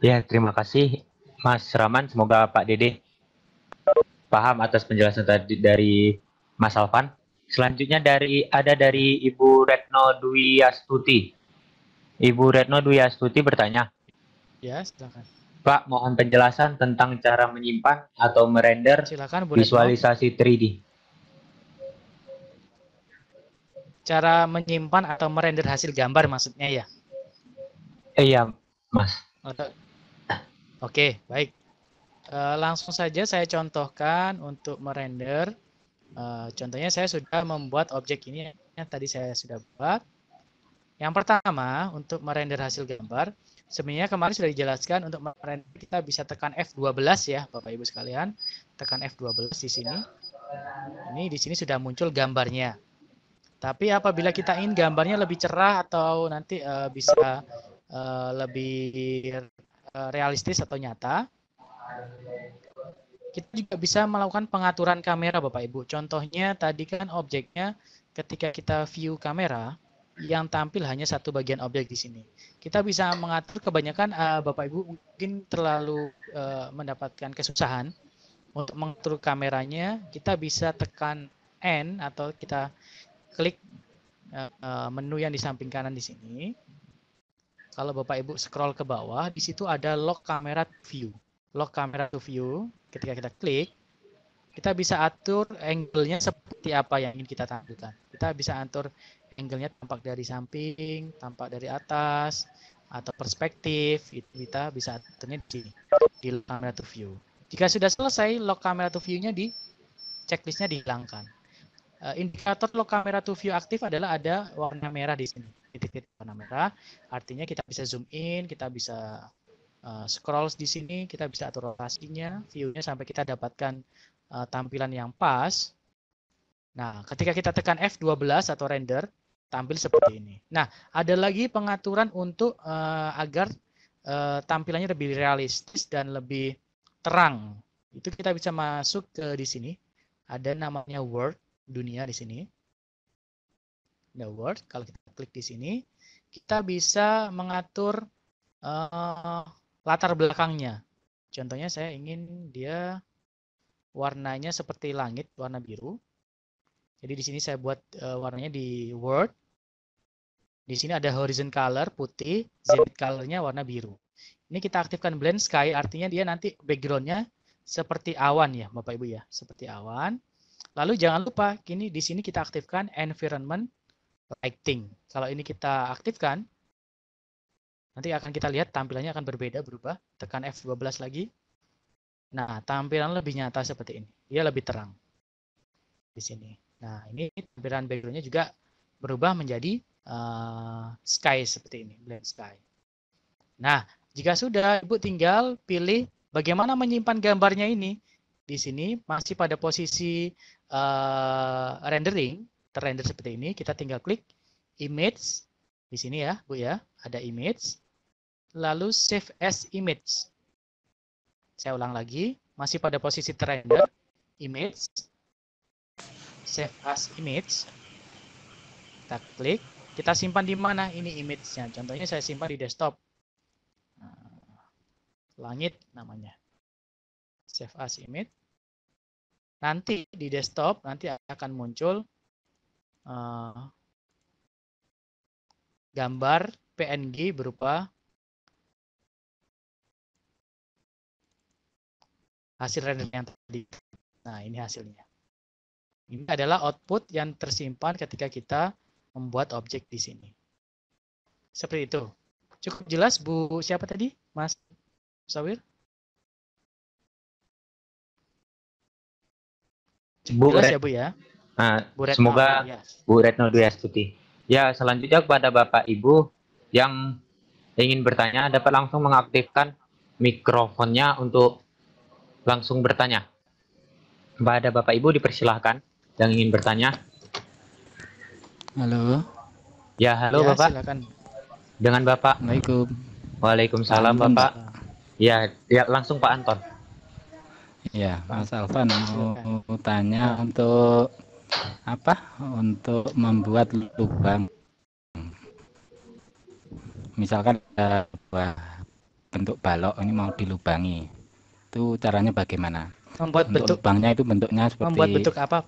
Ya, terima kasih Mas Rahman. Semoga Pak Dede paham atas penjelasan tadi dari Mas Alvan. Selanjutnya dari Ibu Retno Dwi Astuti. Ibu Retno Dwi Astuti bertanya. Ya, silakan. Pak, mohon penjelasan tentang cara menyimpan atau merender visualisasi 3D. Cara menyimpan atau merender hasil gambar maksudnya ya? Iya, Mas. Oke, baik. Langsung saja saya contohkan untuk merender. Contohnya saya sudah membuat objek ini yang tadi saya sudah buat. Yang pertama, untuk merender hasil gambar, sebenarnya kemarin sudah dijelaskan untuk merender kita bisa tekan F12 ya, Bapak Ibu sekalian. Tekan F12 di sini. Ini di sini sudah muncul gambarnya. Tapi apabila kita ingin gambarnya lebih cerah atau nanti bisa lebih realistis atau nyata. Kita juga bisa melakukan pengaturan kamera Bapak Ibu. Contohnya tadi kan objeknya ketika kita view kamera yang tampil hanya satu bagian objek di sini. Kita bisa mengatur, kebanyakan Bapak Ibu mungkin terlalu mendapatkan kesusahan untuk mengatur kameranya. Kita bisa tekan N atau kita klik menu yang di samping kanan di sini. Kalau Bapak Ibu scroll ke bawah, di situ ada lock camera to view. Lock camera to view, ketika kita klik, kita bisa atur angle-nya seperti apa yang ingin kita tampilkan. Kita bisa atur angle-nya tampak dari samping, tampak dari atas, atau perspektif. Itu kita bisa aturnya di lock camera to view. Jika sudah selesai, lock camera to view-nya di checklist-nya dihilangkan. Indikator lock camera to view aktif adalah ada warna merah di sini. Titik-titik warna merah, artinya kita bisa zoom in, kita bisa scroll di sini, kita bisa atur rotasinya, view-nya sampai kita dapatkan tampilan yang pas. Nah, ketika kita tekan F12 atau render, tampil seperti ini. Nah, ada lagi pengaturan untuk agar tampilannya lebih realistis dan lebih terang. Itu kita bisa masuk ke di sini. Ada namanya world, dunia di sini. Ada world, kalau kita klik di sini, kita bisa mengatur latar belakangnya. Contohnya saya ingin dia warnanya seperti langit, warna biru. Jadi di sini saya buat warnanya di world. Di sini ada horizon color putih, zenith colornya warna biru. Ini kita aktifkan blend sky, artinya dia nanti backgroundnya seperti awan ya, Bapak Ibu ya, seperti awan. Lalu jangan lupa, kini di sini kita aktifkan environment lighting. Kalau ini kita aktifkan, nanti akan kita lihat tampilannya akan berbeda, berubah. Tekan F12 lagi. Nah, tampilan lebih nyata seperti ini. Dia lebih terang di sini. Nah, ini tampilan background-nya juga berubah menjadi sky seperti ini, blend sky. Nah, jika sudah, Ibu tinggal pilih bagaimana menyimpan gambarnya ini. Di sini masih pada posisi rendering, terrender seperti ini. Kita tinggal klik image di sini ya, Bu ya, ada image. Lalu save as image. Saya ulang lagi, masih pada posisi terrender, image, save as image. Kita klik, kita simpan di mana ini image-nya. Contohnya saya simpan di desktop. Langit namanya. Save as image. Nanti di desktop nanti akan muncul gambar PNG berupa hasil render yang tadi. Nah, ini hasilnya. Ini adalah output yang tersimpan ketika kita membuat objek di sini. Seperti itu. Cukup jelas, Bu? Siapa tadi? Mas Sawir? Bu jelas ya, Bu ya? Bu semoga Bu Retno Dwi Astuti. Ya, selanjutnya kepada Bapak Ibu yang ingin bertanya dapat langsung mengaktifkan mikrofonnya untuk langsung bertanya. Kepada Bapak Ibu dipersilahkan yang ingin bertanya. Halo. Ya, halo ya, Bapak. Silakan. Dengan Bapak. Assalamualaikum. Waalaikumsalam Bapak. Ya, langsung Pak Anton. Ya, Mas Alvan mau tanya untuk apa? Untuk membuat lubang. Misalkan ada bentuk balok ini mau dilubangi. Itu caranya bagaimana? Membuat bentuk lubangnya itu bentuknya seperti membuat bentuk apa?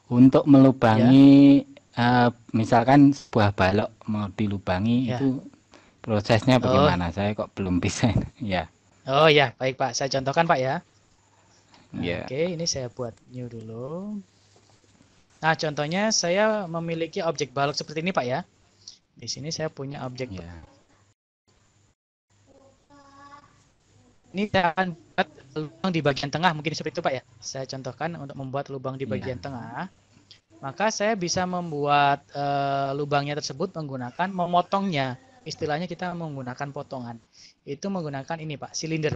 Untuk melubangi misalkan sebuah balok mau dilubangi itu prosesnya bagaimana? Saya kok belum bisa ya. Oh ya, baik Pak. Saya contohkan Pak ya. Nah, Oke, ini saya buat new dulu. Nah, contohnya saya memiliki objek balok seperti ini Pak ya. Di sini saya punya objek. Ini saya akan buat lubang di bagian tengah, mungkin seperti itu Pak ya. Saya contohkan untuk membuat lubang di bagian tengah. Maka saya bisa membuat lubangnya tersebut menggunakan memotongnya. Istilahnya kita menggunakan potongan. Itu menggunakan ini Pak, silinder.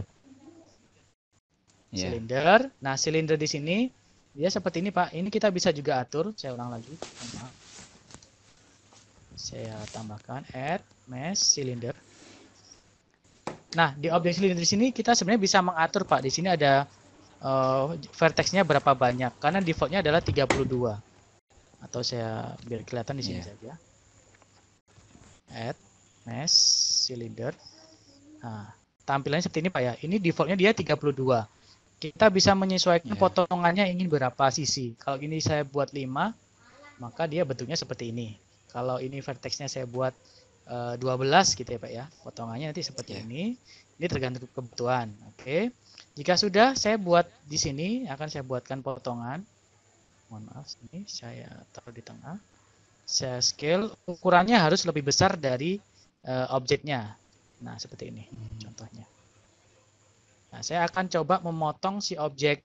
Silinder. Nah, silinder di sini dia seperti ini Pak. Ini kita bisa juga atur. Saya ulang lagi. Saya tambahkan add mesh cylinder. Nah, di objek silinder di sini kita sebenarnya bisa mengatur, Pak. Di sini ada vertexnya berapa banyak, karena defaultnya adalah 32. Atau saya biar kelihatan di sini saja. Add mesh cylinder. Nah, tampilannya seperti ini, Pak ya. Ini defaultnya dia 32. Kita bisa menyesuaikan potongannya ingin berapa sisi. Kalau ini saya buat 5, maka dia bentuknya seperti ini. Kalau ini vertexnya saya buat 12 gitu ya, Pak ya. Potongannya nanti seperti ini. Ini tergantung kebutuhan. Oke. Jika sudah, saya buat di sini akan saya buatkan potongan. Mohon maaf, ini saya taruh di tengah. Saya scale, ukurannya harus lebih besar dari objeknya. Nah, seperti ini contohnya. Nah, saya akan coba memotong si objek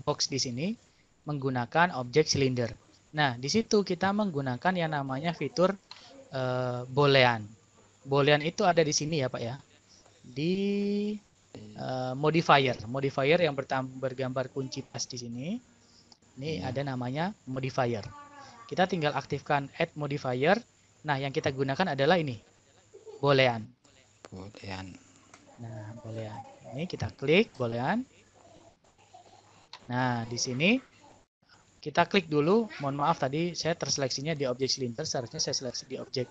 box di sini menggunakan objek silinder. Nah, di situ kita menggunakan yang namanya fitur boolean. Boolean itu ada di sini ya, Pak ya. Di modifier. Modifier yang bergambar kunci pas di sini. Ini ada namanya modifier. Kita tinggal aktifkan add modifier. Nah, yang kita gunakan adalah ini. Boolean. Boolean. Nah, boolean. Ini kita klik boolean. Nah, di sini kita klik dulu. Mohon maaf tadi saya terseleksinya di objek silinder. Seharusnya saya seleksi di objek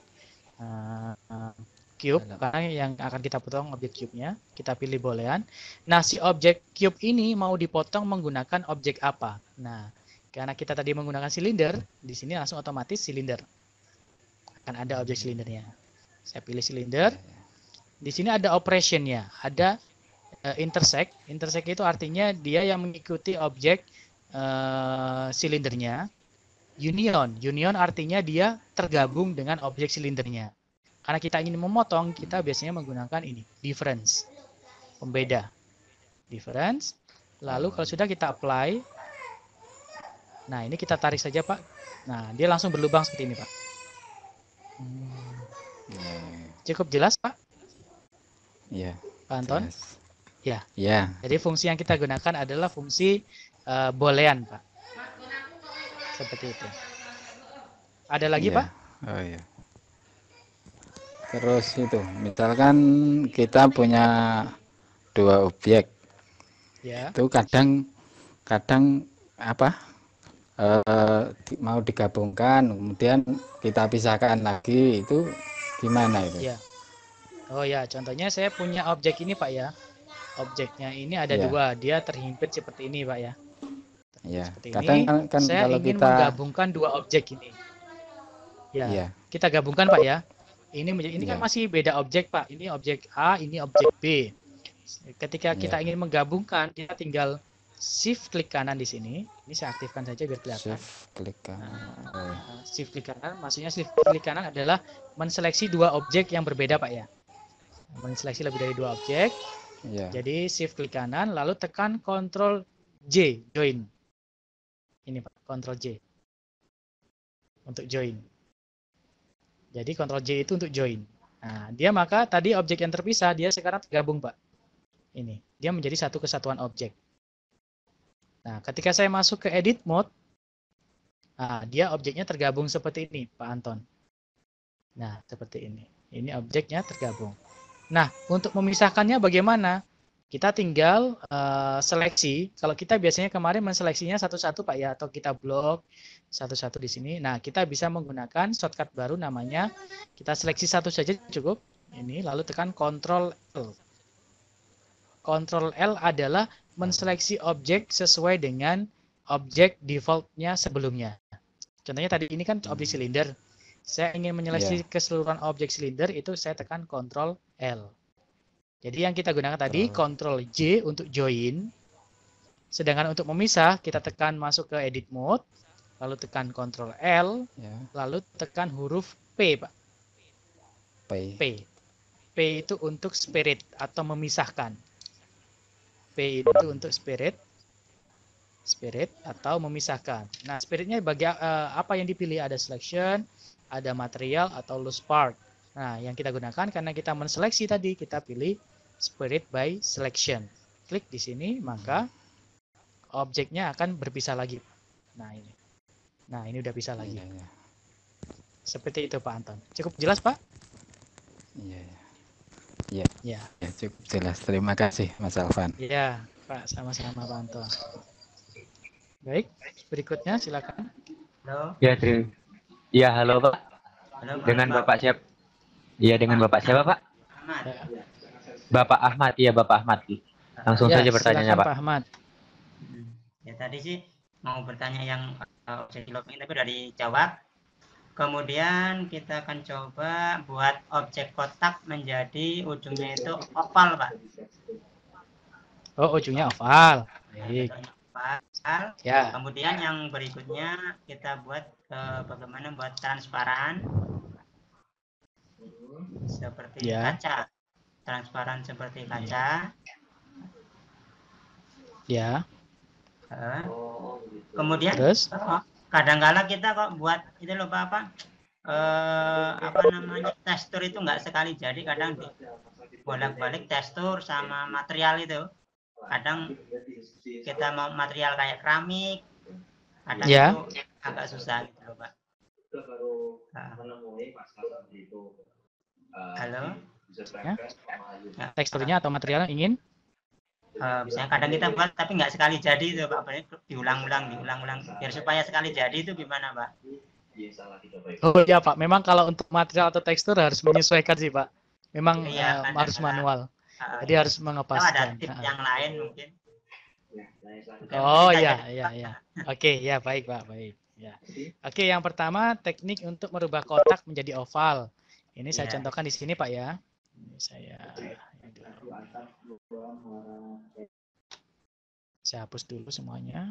cube. Karena yang akan kita potong objek cube-nya. Kita pilih boolean. Nah, si objek cube ini mau dipotong menggunakan objek apa? Nah, karena kita tadi menggunakan silinder, di sini langsung otomatis silinder. Akan ada objek silindernya. Saya pilih silinder. Di sini ada operation-nya, ada intersect. Intersect itu artinya dia yang mengikuti objek silindernya. Union artinya dia tergabung dengan objek silindernya. Karena kita ingin memotong, kita biasanya menggunakan ini, difference, pembeda. Difference. Lalu kalau sudah kita apply, nah ini kita tarik saja, Pak. Nah, dia langsung berlubang seperti ini, Pak. Cukup jelas, Pak? Iya. Pak Anton? Ya. Ya. Jadi fungsi yang kita gunakan adalah fungsi boolean, Pak. Seperti itu. Ada lagi, Pak? Oh iya. Terus itu, misalkan kita punya 2 objek. Ya. Itu kadang apa? Mau digabungkan, kemudian kita pisahkan lagi, itu gimana itu? Ya. Oh ya, contohnya saya punya objek ini, Pak ya. Objeknya ini ada 2, dia terhimpit seperti ini, Pak ya. Ya. Seperti Kadang ini. kan Saya kalau ingin kita menggabungkan 2 objek ini. Ya. Kita gabungkan, Pak ya. Ini kan masih beda objek, Pak. Ini objek A, ini objek B. Ketika kita ingin menggabungkan, kita tinggal shift klik kanan di sini. Ini saya aktifkan saja biar kelihatan. Shift klik kanan. Shift klik kanan, maksudnya shift klik kanan adalah menseleksi 2 objek yang berbeda, Pak ya. Menseleksi lebih dari 2 objek. Jadi shift klik kanan, lalu tekan Ctrl J, join. Ini Pak, Ctrl J. Untuk join. Jadi Ctrl J itu untuk join. Nah, dia maka tadi objek yang terpisah, dia sekarang tergabung, Pak. Ini, dia menjadi satu kesatuan objek. Nah, ketika saya masuk ke edit mode, nah, dia objeknya tergabung seperti ini, Pak Anton. Nah, seperti ini. Ini objeknya tergabung. Nah, untuk memisahkannya bagaimana? Kita tinggal seleksi. Kalau kita biasanya kemarin menseleksinya satu-satu, Pak ya, atau kita blok satu-satu di sini. Nah, kita bisa menggunakan shortcut baru namanya. Kita seleksi satu saja cukup. Ini, lalu tekan Ctrl L. Ctrl L adalah menseleksi objek sesuai dengan objek defaultnya sebelumnya. Contohnya tadi ini kan objek silinder. Saya ingin menyeleksi keseluruhan objek silinder, itu saya tekan Ctrl L. Jadi yang kita gunakan tadi Ctrl J untuk join. Sedangkan untuk memisah kita tekan masuk ke edit mode, lalu tekan Ctrl L, lalu tekan huruf P, Pak. P. P itu untuk spirit atau memisahkan. P itu untuk spirit atau memisahkan. Nah, spiritnya bagi apa yang dipilih? Ada selection, ada material atau loose part. Nah, yang kita gunakan karena kita menseleksi tadi, kita pilih spirit by selection. Klik di sini, maka objeknya akan berpisah lagi. Nah, ini. Nah, ini udah bisa lagi. Seperti itu, Pak Anton. Cukup jelas, Pak? Iya. Ya, cukup jelas. Terima kasih Mas Alvan. Iya, Pak, sama-sama Pak Anto. Baik, berikutnya silakan. Halo. Ya, ya, halo Pak. Halo, Dengan Pak. Bapak siapa? Iya, dengan Bapak siapa Pak? Ahmad. Ya. Bapak Ahmad, iya Bapak Ahmad. Langsung Ya, saja pertanyaannya silakan Pak. Pak Ahmad. Ya tadi sih mau bertanya yang objek development tapi udah dijawab. Kemudian kita akan coba buat objek kotak menjadi ujungnya itu oval, Pak. Oh, ujungnya oval. Baik. Oval. Ya. Kemudian yang berikutnya kita buat bagaimana buat transparan seperti kaca. Transparan seperti kaca. Ya. Kemudian terus kadang-kala kita kok buat itu loh Pak apa namanya tekstur itu nggak sekali jadi, kadang bolak-balik tekstur sama material itu. Kadang kita mau material kayak keramik, kadang itu agak susah gitu loh Pak. Halo. Ya. Teksturnya atau materialnya ingin? Misalnya kadang kita buat tapi nggak sekali jadi itu Pak, diulang-ulang biar supaya sekali jadi itu gimana Pak? Oh iya Pak, memang kalau untuk material atau tekstur harus menyesuaikan sih Pak. Memang harus manual. Jadi harus mengepaskan. Ada tips yang lain mungkin. Oh iya. Oke, ya baik Pak, baik. Ya. Oke, yang pertama teknik untuk merubah kotak menjadi oval. Ini saya contohkan di sini Pak ya. Ini saya hapus dulu semuanya.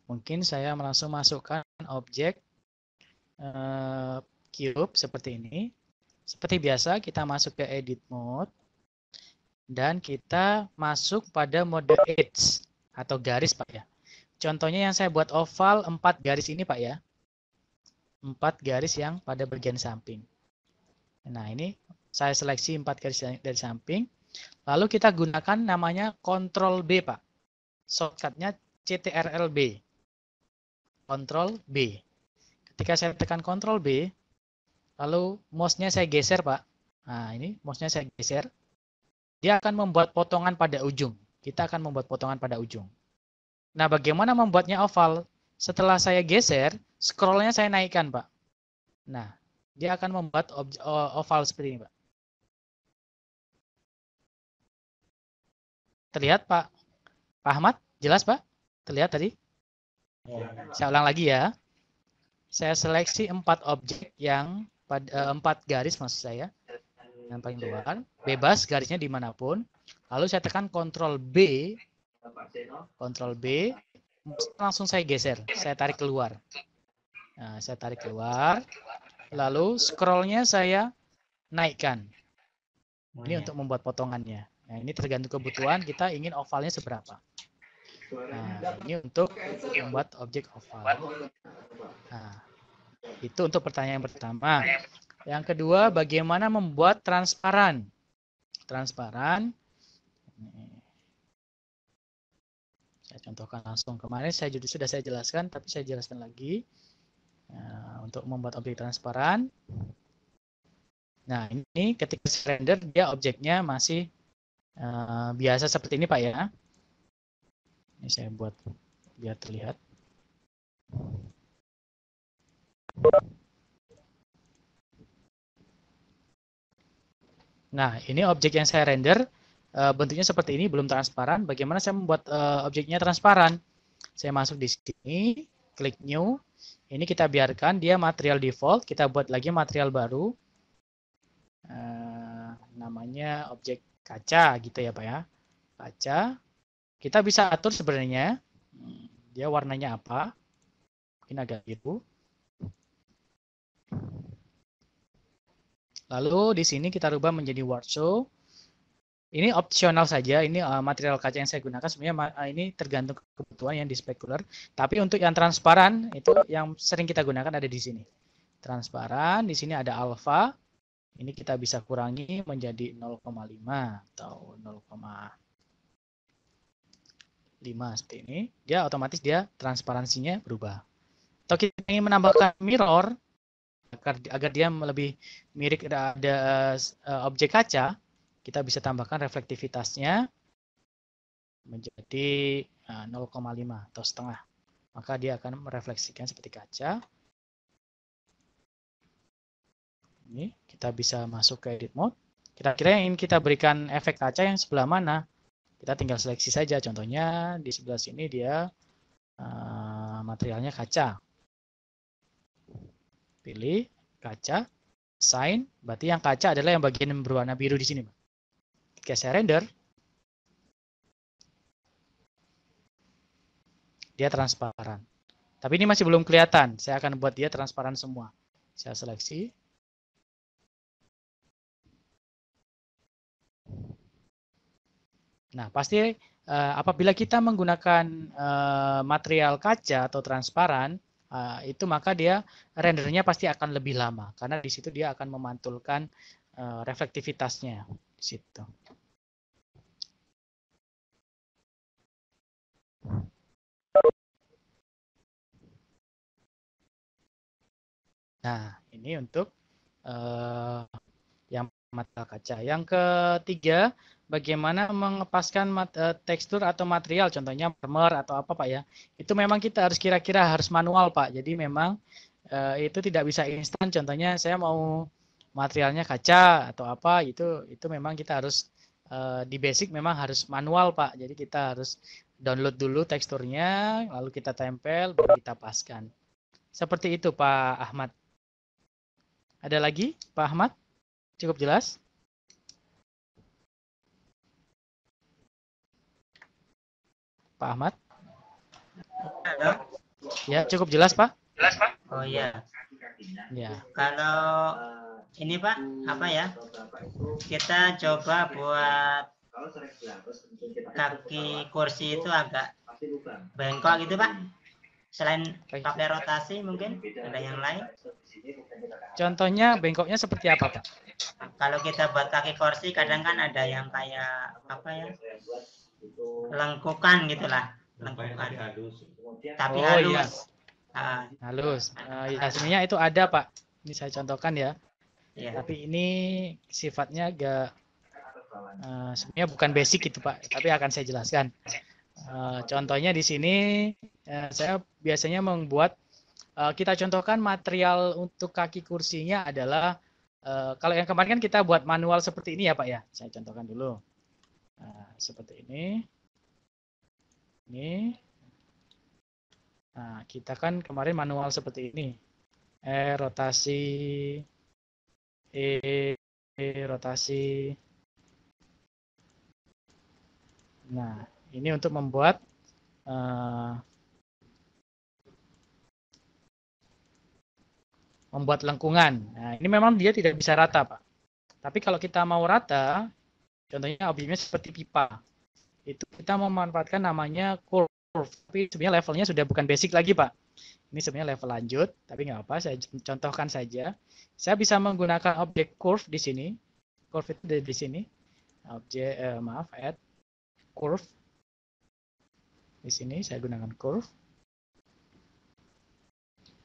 Mungkin saya langsung masukkan objek cube seperti ini. Seperti biasa kita masuk ke edit mode dan kita masuk pada mode edge atau garis Pak ya. Contohnya yang saya buat oval 4 garis ini Pak ya. 4 garis yang pada bagian samping. Nah ini saya seleksi 4 garis dari samping. Lalu kita gunakan namanya Ctrl B Pak. Shortcutnya CTRL-B. Ctrl B. Ketika saya tekan Ctrl B, lalu mouse-nya saya geser Pak. Nah ini mouse-nya saya geser. Dia akan membuat potongan pada ujung. Kita akan membuat potongan pada ujung. Nah bagaimana membuatnya oval? Setelah saya geser, scroll-nya saya naikkan Pak. Nah dia akan membuat oval seperti ini Pak. Terlihat Pak Ahmad? Jelas Pak? Terlihat tadi? Saya ulang lagi ya. Saya seleksi 4 objek yang pada 4 garis maksud saya. Yang paling luar. Bebas garisnya dimanapun. Lalu saya tekan Ctrl B. Ctrl B. Langsung saya geser. Saya tarik keluar. Nah, saya tarik keluar. Lalu scroll-nya saya naikkan. Ini untuk membuat potongannya. Nah, ini tergantung kebutuhan kita ingin ovalnya seberapa. Nah, ini untuk membuat objek oval. Nah, itu untuk pertanyaan pertama. Yang kedua, bagaimana membuat transparan? Transparan. Saya contohkan langsung. Kemarin sudah saya jelaskan, tapi saya jelaskan lagi. Nah, untuk membuat objek transparan. Nah, ini ketika render, dia objeknya masih biasa seperti ini Pak ya. Ini saya buat biar terlihat. Nah, ini objek yang saya render bentuknya seperti ini, belum transparan. Bagaimana saya membuat objeknya transparan? Saya masuk di sini, klik new. Ini kita biarkan dia material default. Kita buat lagi material baru. Namanya objek kaca gitu ya Pak ya. Kaca. Kita bisa atur sebenarnya dia warnanya apa. Mungkin agak biru. Lalu di sini kita rubah menjadi word show. Ini opsional saja. Ini material kaca yang saya gunakan sebenarnya ini tergantung kebutuhan yang di spekuler. Tapi untuk yang transparan itu yang sering kita gunakan ada di sini. Transparan. Di sini ada alpha. Ini kita bisa kurangi menjadi 0,5 atau 0,5 seperti ini. Dia otomatis dia transparansinya berubah. Atau kita ingin menambahkan mirror, agar dia lebih mirip ada objek kaca, kita bisa tambahkan reflektivitasnya menjadi 0,5 atau setengah. Maka dia akan merefleksikan seperti kaca. Ini kita bisa masuk ke edit mode. Kira-kira yang ingin kita berikan efek kaca yang sebelah mana? Kita tinggal seleksi saja. Contohnya di sebelah sini dia materialnya kaca. Pilih kaca, assign. Berarti yang kaca adalah yang bagian yang berwarna biru di sini. Ketika saya render, dia transparan. Tapi ini masih belum kelihatan. Saya akan buat dia transparan semua. Saya seleksi. Nah, pasti apabila kita menggunakan material kaca atau transparan, itu maka dia rendernya pasti akan lebih lama. Karena di situ dia akan memantulkan reflektivitasnya. Di situ. Nah, ini untuk yang material kaca. Yang ketiga, bagaimana mengepaskan tekstur atau material, contohnya marmer atau apa Pak ya. Itu memang kita harus kira-kira harus manual Pak. Jadi memang itu tidak bisa instan. Contohnya saya mau materialnya kaca atau apa, itu memang kita harus di basic memang harus manual Pak. Jadi kita harus download dulu teksturnya, lalu kita tempel, baru kita paskan. Seperti itu Pak Ahmad. Ada lagi Pak Ahmad? Cukup jelas? Pak Ahmad? Halo? Ya, cukup jelas, Pak? Jelas, Pak? Oh iya. Ya. Kalau ini Pak, apa ya? Kita coba buat kaki kursi itu agak bengkok gitu, Pak. Selain pakai rotasi mungkin ada yang lain? Contohnya bengkoknya seperti apa, Pak? Kalau kita buat kaki kursi kadang kan ada yang kayak apa ya? Lengkukan gitulah, lengkukan. Tapi halus. Iya. Halus. Ya, sebenarnya itu ada, Pak. Ini saya contohkan ya. Iya. Tapi ini sifatnya agak sebenarnya bukan basic itu, Pak. Tapi akan saya jelaskan. Contohnya di sini saya biasanya membuat kita contohkan material untuk kaki kursinya adalah kalau yang kemarin kan kita buat manual seperti ini ya Pak ya. Saya contohkan dulu. Seperti ini. Ini. Nah, kita kan kemarin manual seperti ini. Rotasi. Rotasi. Nah, ini untuk membuat lengkungan. Nah, ini memang dia tidak bisa rata, Pak. Tapi kalau kita mau rata, contohnya objeknya seperti pipa. Itu kita memanfaatkan namanya curve. Tapi sebenarnya levelnya sudah bukan basic lagi, Pak. Ini sebenarnya level lanjut, tapi nggak apa, saya contohkan saja. Saya bisa menggunakan objek curve di sini. Curve itu di sini. Objek, add curve. Di sini saya gunakan curve.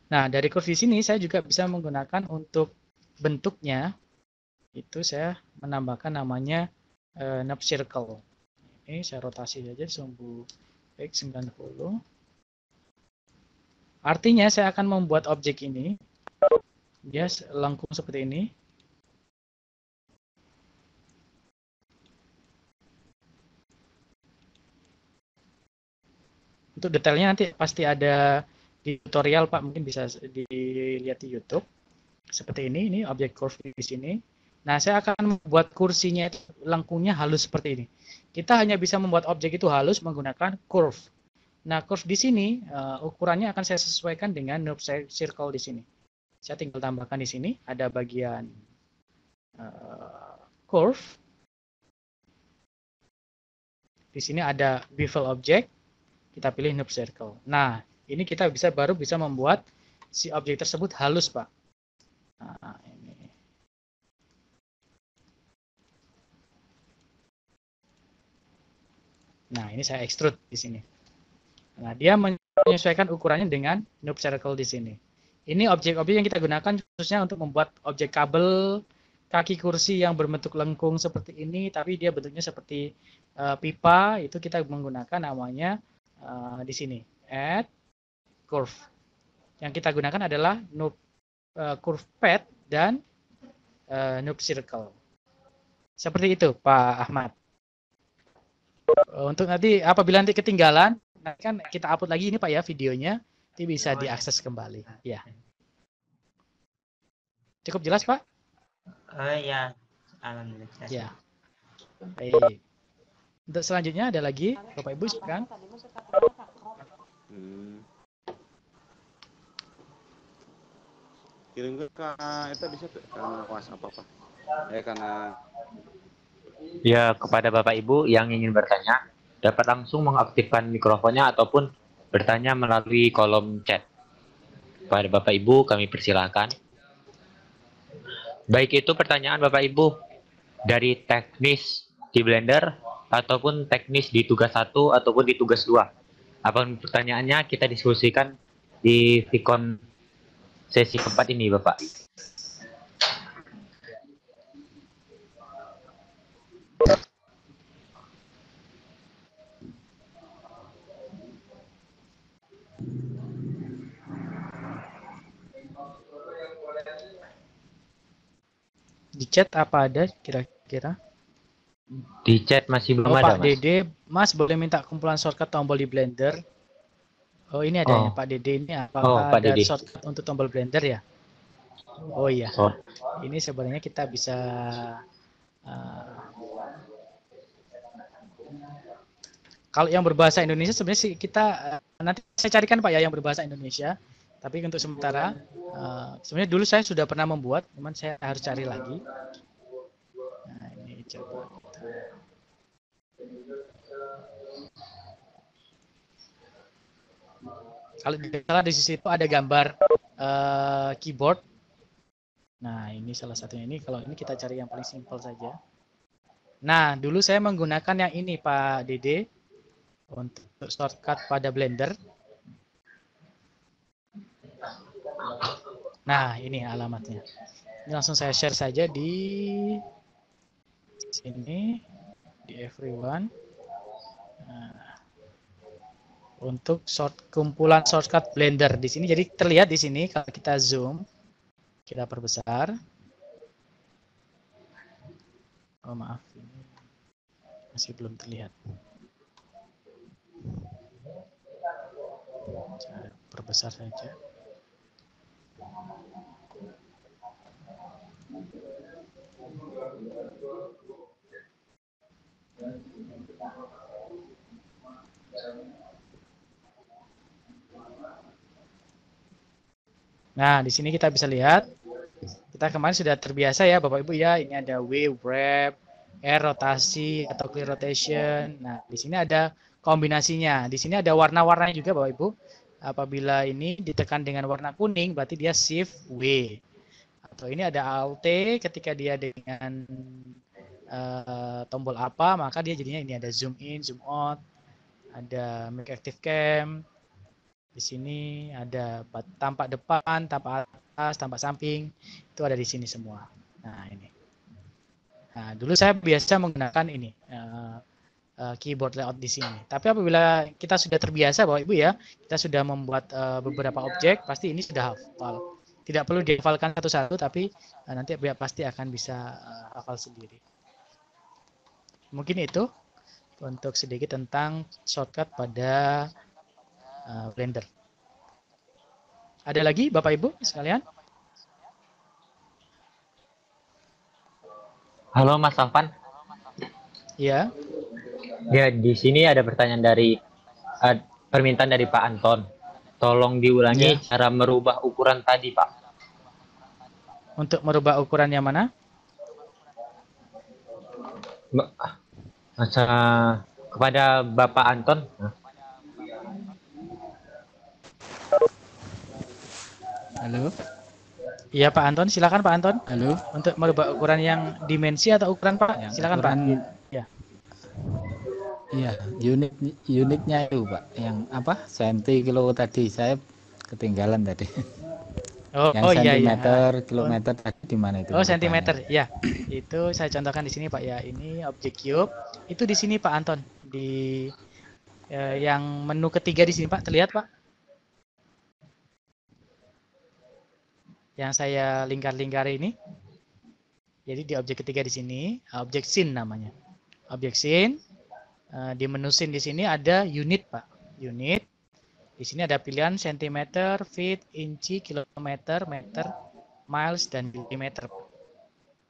Nah, dari curve di sini saya juga bisa menggunakan untuk bentuknya. Itu saya menambahkan namanya knob circle. Ini saya rotasi saja sumbu X 90. Artinya saya akan membuat objek ini. Dia lengkung seperti ini. Untuk detailnya nanti pasti ada di tutorial Pak, mungkin bisa dilihat di YouTube. Seperti ini objek curve di sini. Nah, saya akan membuat kursinya itu lengkungnya halus seperti ini. Kita hanya bisa membuat objek itu halus menggunakan curve. Nah, curve di sini ukurannya akan saya sesuaikan dengan knob circle di sini. Saya tinggal tambahkan di sini ada bagian curve. Di sini ada bevel object. Kita pilih knob circle. Nah, ini kita baru bisa membuat si objek tersebut halus, Pak. Nah, ini. Nah, ini saya extrude di sini. Nah, dia menyesuaikan ukurannya dengan knob circle di sini. Ini objek-objek yang kita gunakan khususnya untuk membuat objek kabel kaki kursi yang berbentuk lengkung seperti ini, tapi dia bentuknya seperti pipa. Itu kita menggunakan namanya di sini add curve. Yang kita gunakan adalah noob curve pad dan noob circle. Seperti itu, Pak Ahmad. Untuk nanti apabila nanti ketinggalan, nanti kan kita upload lagi ini Pak ya videonya. Nanti bisa diakses kembali. Ya. Cukup jelas, Pak? Ya, alhamdulillah. Ya. Baik. Untuk selanjutnya ada lagi, Bapak Ibu silakan. Kirim ke itu bisa karena WhatsApp apa? Karena Ya, kepada Bapak Ibu yang ingin bertanya, dapat langsung mengaktifkan mikrofonnya ataupun bertanya melalui kolom chat. Pada Bapak Ibu kami persilakan. Baik itu pertanyaan Bapak Ibu dari teknis di Blender ataupun teknis di tugas 1 ataupun di tugas 2. Apapun pertanyaannya kita diskusikan di Vicon sesi keempat ini Bapak. Di chat apa ada kira-kira? Di chat masih belum ada, Pak Dede, Mas boleh minta kumpulan shortcut tombol di Blender? Oh, ini ada ya, Pak Dede ini apakah Pak ada Dede. shortcut untuk tombol Blender ya? Oh iya. Ini sebenarnya kita bisa kalau yang berbahasa Indonesia sebenarnya sih kita nanti saya carikan Pak ya yang berbahasa Indonesia. Tapi untuk sementara sebenarnya dulu saya sudah pernah membuat, cuman saya harus cari lagi. Nah, ini coba kita. Kalau di sisi itu ada gambar keyboard. Nah, ini salah satunya ini. Kalau ini kita cari yang paling simpel saja. Nah, dulu saya menggunakan yang ini Pak Dede untuk shortcut pada Blender. Nah, ini alamatnya. Ini langsung saya share saja di sini, di everyone. Nah, untuk kumpulan shortcut Blender di sini. Jadi terlihat di sini kalau kita zoom, kita perbesar. Oh maaf, ini masih belum terlihat. Saya perbesar saja. Nah, di sini kita bisa lihat, kita kemarin sudah terbiasa ya Bapak Ibu ya, ini ada wave, wrap, air rotasi atau clear rotation. Nah, di sini ada kombinasinya. Di sini ada warna-warnanya juga Bapak Ibu. Apabila ini ditekan dengan warna kuning, berarti dia shift W. Atau ini ada Alt ketika dia dengan tombol apa, maka dia jadinya ini ada zoom in, zoom out, ada make active cam. Di sini ada tampak depan, tampak atas, tampak samping, itu ada di sini semua. Nah ini. Nah dulu saya biasa menggunakan ini keyboard layout di sini. Tapi apabila kita sudah terbiasa Bapak Ibu ya, kita sudah membuat beberapa objek, pasti ini sudah hafal. Tidak perlu dihafalkan satu-satu, tapi nanti pasti akan bisa hafal sendiri. Mungkin itu untuk sedikit tentang shortcut pada Blender. Ada lagi Bapak Ibu sekalian? Halo Mas Alvan. Ya. Ya, di sini ada pertanyaan dari permintaan dari Pak Anton. Tolong diulangi cara merubah ukuran tadi, Pak. Untuk merubah ukuran yang mana? Kepada Bapak Anton. Halo. Iya Pak Anton, silakan Pak Anton. Halo. Untuk merubah ukuran yang dimensi atau ukuran Pak, ya, silakan ukuran, Pak. Ya. Iya, unitnya itu Pak, yang apa? Senti kilo tadi saya ketinggalan tadi. Yang iya, sentimeter, iya. kilometer tadi di mana itu? Oh, sentimeter. Ya. Itu saya contohkan di sini, Pak ya. Ini objek cube. Itu di sini Pak Anton. Di yang menu ketiga di sini Pak, terlihat Pak? Yang saya lingkar-lingkar ini. Jadi di objek ketiga di sini, objek scene namanya. Objek scene. Di menu scene di sini ada unit Pak. Unit. Di sini ada pilihan sentimeter, feet, inci, kilometer, meter, miles, dan milimeter.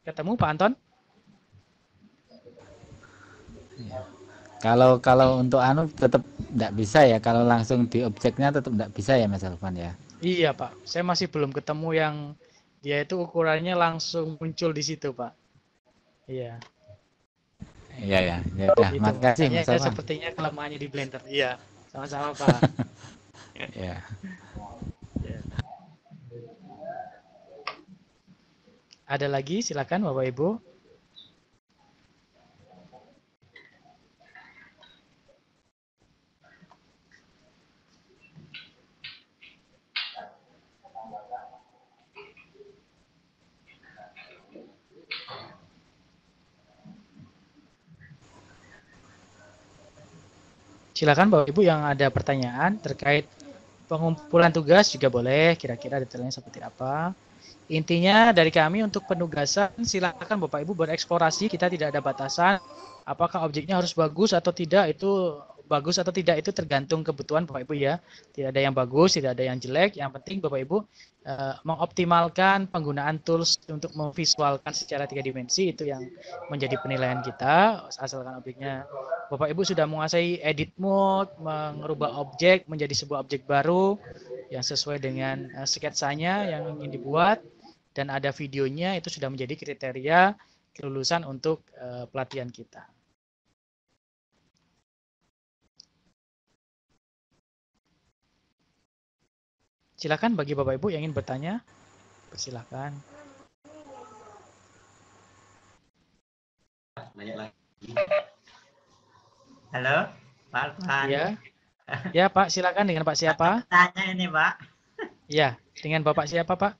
Ketemu Pak Anton? Kalau untuk anu tetap tidak bisa ya, kalau langsung di objeknya tetap tidak bisa ya Mas Alvan ya. Iya Pak, saya masih belum ketemu yang dia itu ukurannya langsung muncul di situ Pak. Iya. Iya ya, ya udah. Makasih Mas Alvan. Sepertinya kelemahannya di Blender. Iya, sama-sama Pak. Ya. Ada lagi, silakan Bapak Ibu. Silakan Bapak Ibu yang ada pertanyaan terkait pengumpulan tugas juga boleh, kira-kira detailnya seperti apa. Intinya dari kami untuk penugasan silakan Bapak Ibu bereksplorasi, kita tidak ada batasan. Apakah objeknya harus bagus atau tidak, itu bagus atau tidak itu tergantung kebutuhan Bapak Ibu ya. Tidak ada yang bagus, tidak ada yang jelek. Yang penting Bapak Ibu mengoptimalkan penggunaan tools untuk memvisualkan secara 3 dimensi, itu yang menjadi penilaian kita. Asalkan objeknya Bapak Ibu sudah menguasai edit mode, mengubah objek menjadi sebuah objek baru yang sesuai dengan sketsanya yang ingin dibuat, dan ada videonya, itu sudah menjadi kriteria kelulusan untuk pelatihan kita. Silakan bagi Bapak Ibu yang ingin bertanya, persilakan. Halo, Pak Alvan. Ya. Ya Pak, silakan. Dengan Pak siapa? Tanya ini Pak. Ya, dengan Bapak siapa Pak?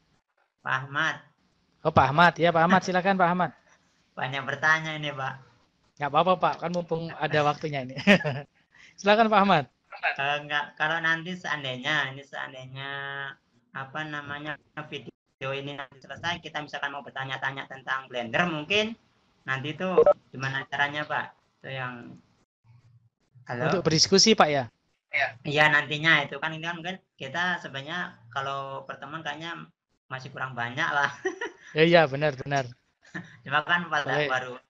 Pak Ahmad. Oh Pak Ahmad, ya Pak Ahmad, silakan Pak Ahmad. Banyak bertanya ini Pak. Nggak apa-apa Pak, kan mumpung ada waktunya ini. Silakan Pak Ahmad. Enggak, kalau nanti seandainya apa namanya video ini nanti selesai, kita misalkan mau bertanya-tanya tentang Blender, mungkin nanti itu gimana caranya Pak? Itu yang halo? Untuk berdiskusi Pak ya? Iya nantinya itu kan, ini kan mungkin kita sebenarnya kalau pertemuan kayaknya masih kurang banyak lah. Iya benar-benar. Cuma kan baru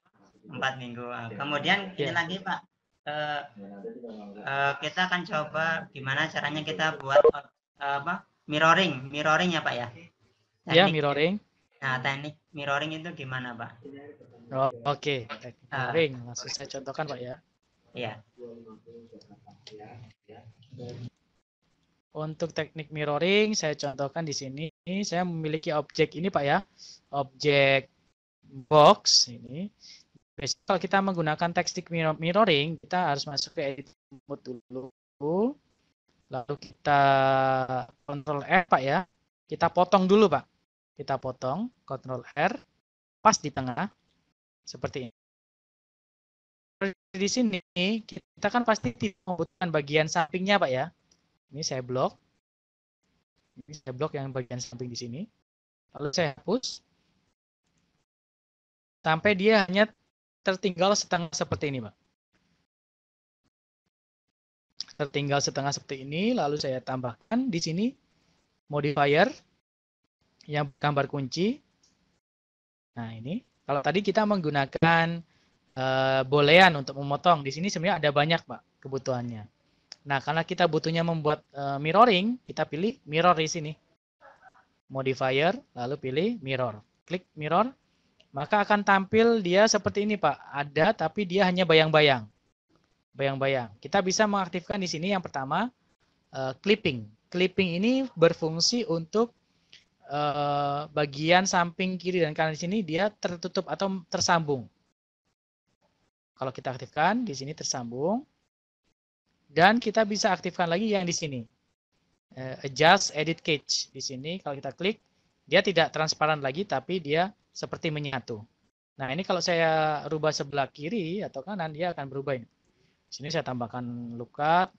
4 minggu. Kemudian ini lagi Pak. Kita akan coba gimana caranya kita buat mirroring ya Pak ya. Iya mirroring. Nah teknik mirroring itu gimana Pak? Oh, oke. Teknik mirroring langsung saya contohkan Pak ya. Iya. Untuk teknik mirroring saya contohkan di sini. Saya memiliki objek ini Pak ya, objek box ini. Biasanya kalau kita menggunakan teknik mirroring, kita harus masuk ke edit mode dulu. Lalu kita Ctrl R Pak ya. Kita potong dulu Pak. Kita potong, Ctrl R, pas di tengah. Seperti ini. Di sini kita kan pasti tidak membutuhkan bagian sampingnya Pak ya. Ini saya blok. Ini saya blok yang bagian samping di sini. Lalu saya hapus. Sampai dia hanya tertinggal setengah seperti ini, Pak. Tertinggal setengah seperti ini, lalu saya tambahkan di sini modifier yang gambar kunci. Nah, ini kalau tadi kita menggunakan boolean untuk memotong, di sini sebenarnya ada banyak, Pak, kebutuhannya. Nah, karena kita butuhnya membuat mirroring, kita pilih mirror di sini. Modifier, lalu pilih mirror. Klik mirror. Maka akan tampil dia seperti ini Pak. Ada tapi dia hanya bayang-bayang. Bayang-bayang. Kita bisa mengaktifkan di sini yang pertama clipping. Clipping ini berfungsi untuk bagian samping kiri dan kanan di sini dia tertutup atau tersambung. Kalau kita aktifkan di sini tersambung. Dan kita bisa aktifkan lagi yang di sini. Adjust edit cache. Di sini kalau kita klik Dia tidak transparan lagi, tapi dia seperti menyatu. Nah, ini kalau saya rubah sebelah kiri atau kanan, dia akan berubah. Di sini saya tambahkan lookup,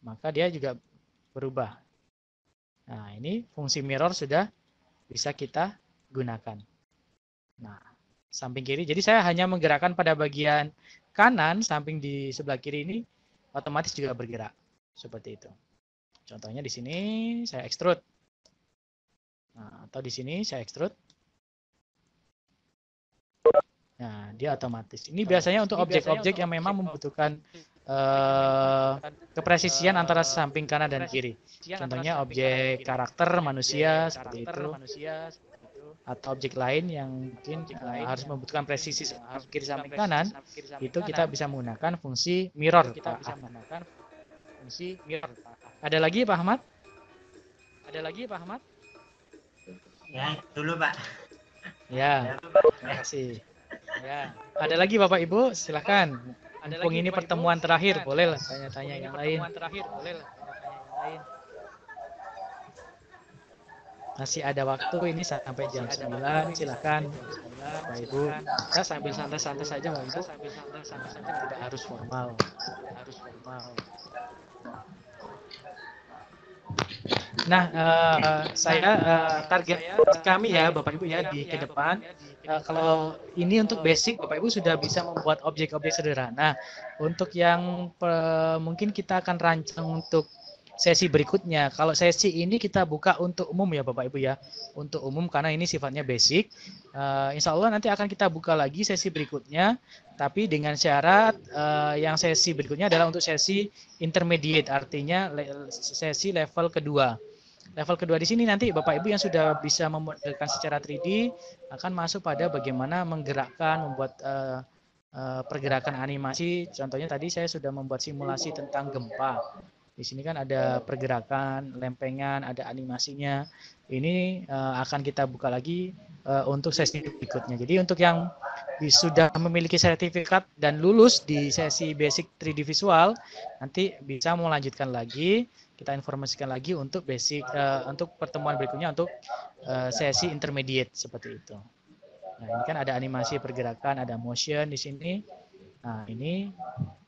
maka dia juga berubah. Nah, ini fungsi mirror sudah bisa kita gunakan. Nah, samping kiri. Jadi saya hanya menggerakkan pada bagian kanan, samping di sebelah kiri ini otomatis juga bergerak. Seperti itu. Contohnya di sini saya extrude. Nah, atau di sini saya extrude. Nah, dia otomatis. Ini biasanya untuk objek-objek yang memang membutuhkan kepresisian antara samping kanan dan kiri. Contohnya objek karakter manusia seperti itu, atau objek lain yang mungkin harus membutuhkan presisi kiri samping kanan, itu kita bisa menggunakan fungsi mirror. Ada lagi Pak Ahmad? Ya, dulu Pak. Ya, terima kasih. Ya, ada lagi Bapak Ibu, silakan. Mumpung ini pertemuan terakhir, bolehlah tanya-tanya yang lain. Masih ada waktu ini sampai jam 9, silakan Bapak Ibu. Kita sambil santai-santai saja Bapak Ibu. Tidak harus formal. Nah, target kami ya Bapak Ibu ya di ke depan, kalau ini untuk basic Bapak Ibu sudah bisa membuat objek-objek sederhana. Untuk yang mungkin kita akan rancang untuk sesi berikutnya. Kalau sesi ini kita buka untuk umum ya Bapak Ibu ya, untuk umum karena ini sifatnya basic. Insya Allah nanti akan kita buka lagi sesi berikutnya, tapi dengan syarat yang sesi berikutnya adalah untuk sesi intermediate, artinya sesi level kedua. Level kedua di sini nanti Bapak Ibu yang sudah bisa memodelkan secara 3D akan masuk pada bagaimana menggerakkan, membuat pergerakan animasi. Contohnya tadi saya sudah membuat simulasi tentang gempa. Di sini kan ada pergerakan, lempengan, ada animasinya. Ini akan kita buka lagi untuk sesi berikutnya. Jadi untuk yang sudah memiliki sertifikat dan lulus di sesi basic 3D visual, nanti bisa melanjutkan lagi. Kita informasikan lagi untuk basic, untuk pertemuan berikutnya untuk sesi intermediate seperti itu. Nah, ini kan ada animasi pergerakan, ada motion di sini. Nah, ini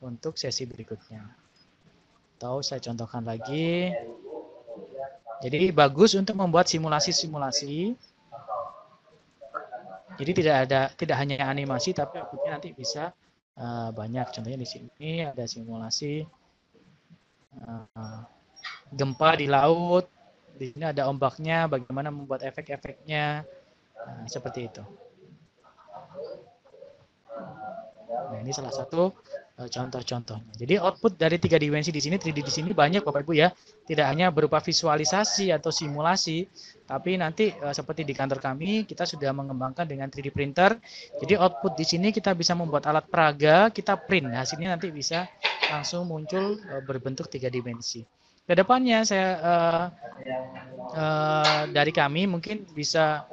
untuk sesi berikutnya. Atau saya contohkan lagi. Jadi bagus untuk membuat simulasi-simulasi. Jadi tidak hanya animasi, tapi nanti bisa banyak. Contohnya di sini ada simulasi gempa di laut. Di sini ada ombaknya, bagaimana membuat efek-efeknya, seperti itu. Nah, ini salah satu contoh-contohnya. Jadi output dari 3 dimensi di sini, 3D di sini banyak Bapak Ibu ya. Tidak hanya berupa visualisasi atau simulasi, tapi nanti seperti di kantor kami, kita sudah mengembangkan dengan 3D printer. Jadi output di sini kita bisa membuat alat peraga, kita print. Hasilnya nanti bisa langsung muncul berbentuk 3 dimensi. Kedepannya saya dari kami mungkin bisa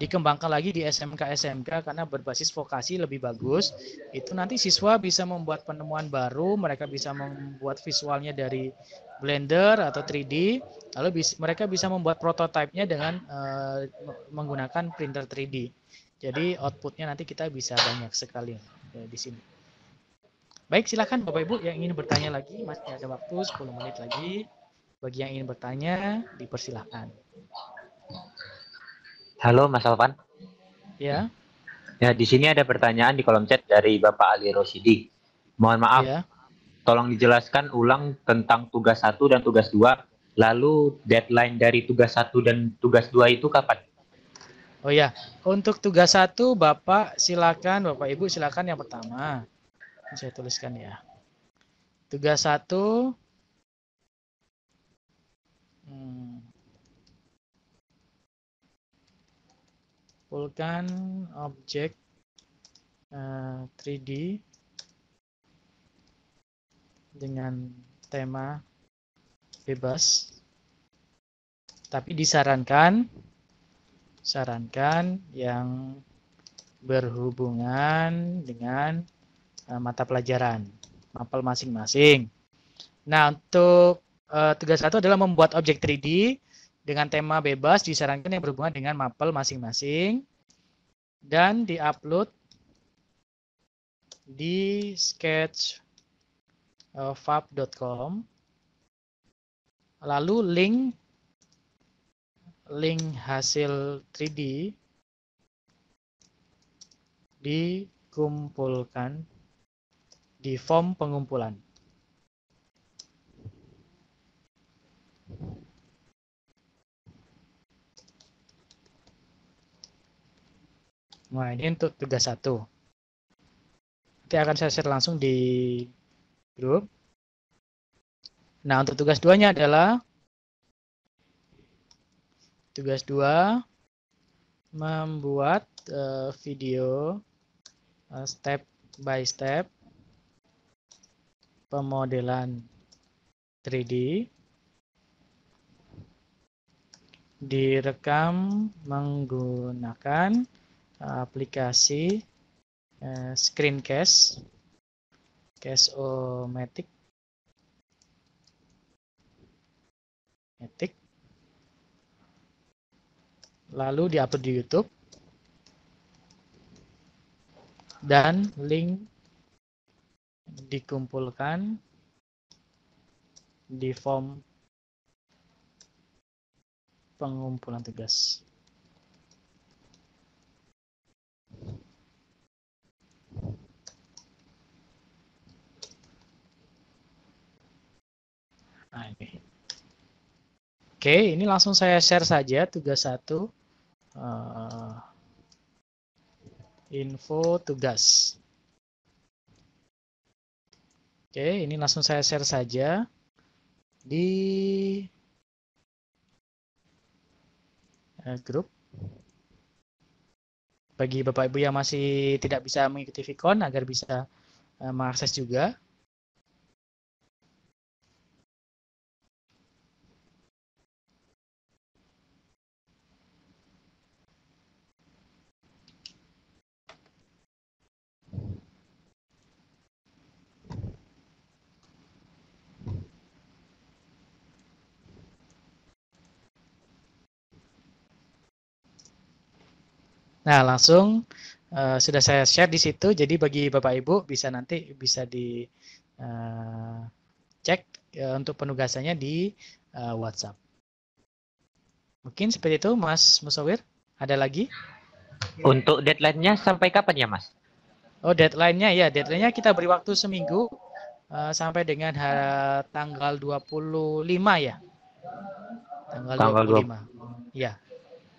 dikembangkan lagi di SMK karena berbasis vokasi lebih bagus. Itu nanti siswa bisa membuat penemuan baru, mereka bisa membuat visualnya dari Blender atau 3D, lalu mereka bisa membuat prototipenya dengan menggunakan printer 3D. Jadi outputnya nanti kita bisa banyak sekali di sini. Baik, silakan Bapak Ibu yang ingin bertanya lagi, masih ada waktu 10 menit lagi. Bagi yang ingin bertanya, dipersilahkan. Halo Mas Alvan. Ya. Ya, di sini ada pertanyaan di kolom chat dari Bapak Ali Rosidi. Mohon maaf, tolong dijelaskan ulang tentang tugas 1 dan tugas 2. Lalu deadline dari tugas 1 dan tugas 2 itu kapan? Oh ya, untuk tugas 1 Bapak silakan, Bapak Ibu silakan yang pertama. Saya tuliskan ya. Tugas 1 kumpulkan objek 3D dengan tema bebas, tapi disarankan yang berhubungan dengan mata pelajaran mapel masing-masing. Nah, untuk tugas 1 adalah membuat objek 3D dengan tema bebas, disarankan yang berhubungan dengan mapel masing-masing, dan diupload di sketchfab.com. Lalu link hasil 3D dikumpulkan di form pengumpulan. Nah, ini untuk tugas 1. Nanti akan saya share langsung di grup. Nah, untuk tugas 2-nya adalah tugas 2 membuat video step by step pemodelan 3D, direkam menggunakan aplikasi Screencast, Cast-O-Matic, lalu diupload di YouTube, dan link dikumpulkan di form pengumpulan tugas. Nah, ini. Oke, ini langsung saya share saja tugas 1. Info tugas. Oke, ini langsung saya share saja di grup. Bagi Bapak Ibu yang masih tidak bisa mengikuti Vicon agar bisa mengakses juga. Nah, langsung sudah saya share di situ. Jadi bagi Bapak Ibu nanti bisa dicek untuk penugasannya di WhatsApp. Mungkin seperti itu, Mas Musawir. Ada lagi? Untuk deadline-nya sampai kapan ya, Mas? Oh, deadline-nya ya. Deadline-nya kita beri waktu seminggu sampai dengan tanggal 25 ya. Tanggal 25. Ya,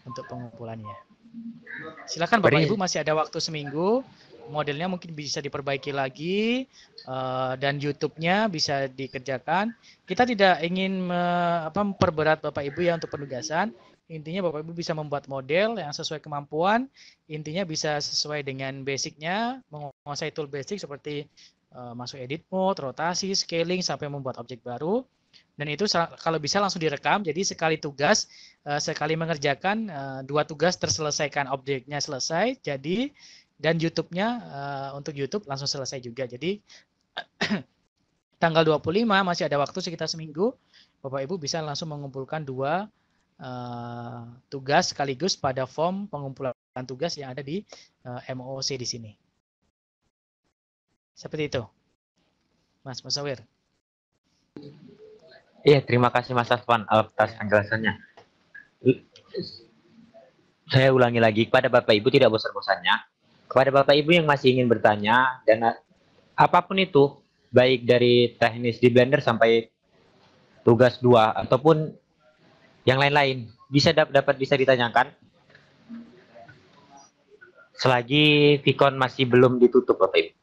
untuk pengumpulannya. Silakan Bapak Ibu, masih ada waktu seminggu. Modelnya mungkin bisa diperbaiki lagi dan YouTube-nya bisa dikerjakan. Kita tidak ingin memperberat Bapak Ibu ya untuk penugasan. Intinya Bapak Ibu bisa membuat model yang sesuai kemampuan. Intinya bisa sesuai dengan basicnya, menguasai tool basic seperti masuk edit mode, rotasi, scaling, sampai membuat objek baru. Dan itu kalau bisa langsung direkam, jadi sekali tugas, sekali mengerjakan, 2 tugas terselesaikan, objeknya selesai, jadi dan YouTube-nya untuk YouTube langsung selesai juga. Jadi tanggal 25 masih ada waktu sekitar seminggu, Bapak Ibu bisa langsung mengumpulkan 2 tugas sekaligus pada form pengumpulan tugas yang ada di MOOC di sini. Seperti itu, Mas Musawir. Iya, terima kasih Mas Afwan atas penjelasannya. Saya ulangi lagi, kepada Bapak Ibu tidak bosan-bosannya, kepada Bapak Ibu yang masih ingin bertanya, dan apapun itu, baik dari teknis di Blender sampai tugas 2, ataupun yang lain-lain, bisa ditanyakan, selagi Vicon masih belum ditutup, Bapak Ibu.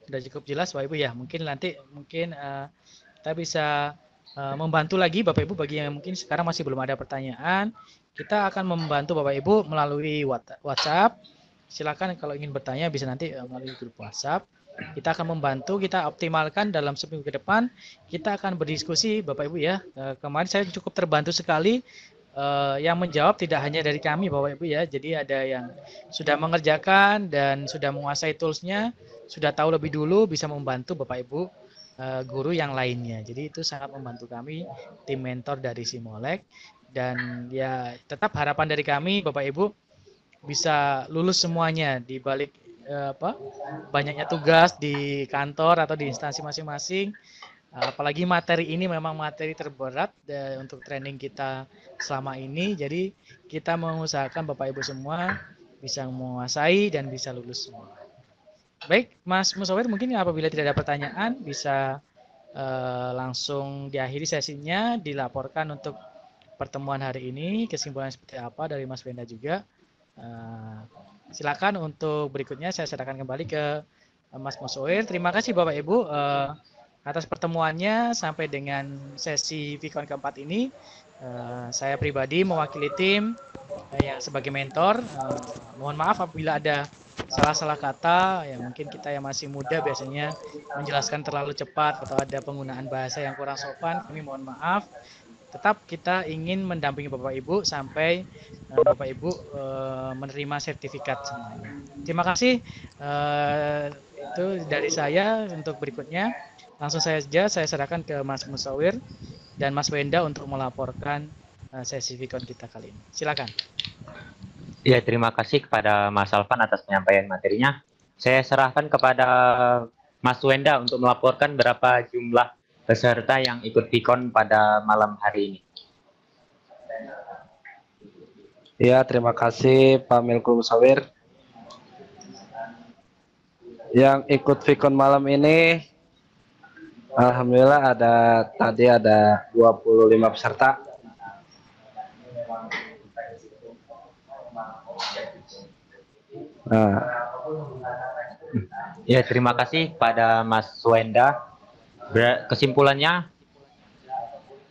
Sudah cukup jelas Bapak Ibu ya. Mungkin nanti kita bisa membantu lagi Bapak Ibu bagi yang mungkin sekarang masih belum ada pertanyaan. Kita akan membantu Bapak Ibu melalui WhatsApp. Silakan kalau ingin bertanya bisa nanti melalui grup WhatsApp. Kita akan membantu, kita optimalkan dalam seminggu ke depan. Kita akan berdiskusi Bapak Ibu ya. Kemarin saya cukup terbantu sekali yang menjawab tidak hanya dari kami Bapak Ibu ya, jadi ada yang sudah mengerjakan dan sudah menguasai toolsnya, sudah tahu lebih dulu, bisa membantu Bapak Ibu guru yang lainnya. Jadi itu sangat membantu kami tim mentor dari Simolek, dan ya tetap harapan dari kami Bapak Ibu bisa lulus semuanya di balik banyaknya tugas di kantor atau di instansi masing-masing. Apalagi materi ini memang materi terberat untuk training kita selama ini. Jadi kita mengusahakan Bapak Ibu semua bisa menguasai dan bisa lulus semua. Baik, Mas Musawir, mungkin apabila tidak ada pertanyaan bisa langsung diakhiri sesinya, dilaporkan untuk pertemuan hari ini, kesimpulan seperti apa dari Mas Wenda juga. Silakan untuk berikutnya saya serahkan kembali ke Mas Musawir. Terima kasih Bapak Ibu atas pertemuannya sampai dengan sesi Vicon keempat ini. Saya pribadi mewakili tim yang sebagai mentor. Mohon maaf apabila ada salah-salah kata, ya mungkin kita yang masih muda biasanya menjelaskan terlalu cepat atau ada penggunaan bahasa yang kurang sopan, kami mohon maaf. Tetap kita ingin mendampingi Bapak Ibu sampai Bapak Ibu menerima sertifikat semuanya. Terima kasih. Itu dari saya. Untuk berikutnya langsung saya serahkan ke Mas Musawir dan Mas Wenda untuk melaporkan sesi Vicon kita kali ini. Silakan. Ya, terima kasih kepada Mas Alvan atas penyampaian materinya. Saya serahkan kepada Mas Wenda untuk melaporkan berapa jumlah peserta yang ikut Vicon pada malam hari ini. Ya, terima kasih Pak Milkul Musawir. Yang ikut Vicon malam ini, alhamdulillah tadi ada 25 peserta. Ya, terima kasih pada Mas Wenda. Kesimpulannya,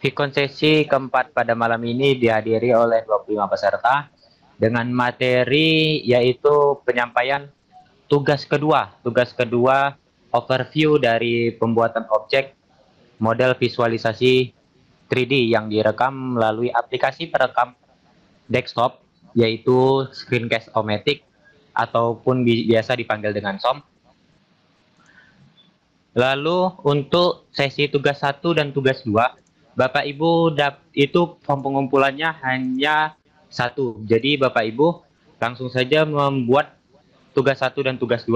Vicon sesi keempat pada malam ini dihadiri oleh 25 peserta dengan materi yaitu penyampaian tugas kedua overview dari pembuatan objek model visualisasi 3D yang direkam melalui aplikasi perekam desktop yaitu Screencast-O-Matic ataupun biasa dipanggil dengan SOM. Lalu untuk sesi tugas 1 dan tugas 2, Bapak Ibu itu pengumpulannya hanya 1. Jadi Bapak Ibu langsung saja membuat tugas 1 dan tugas 2,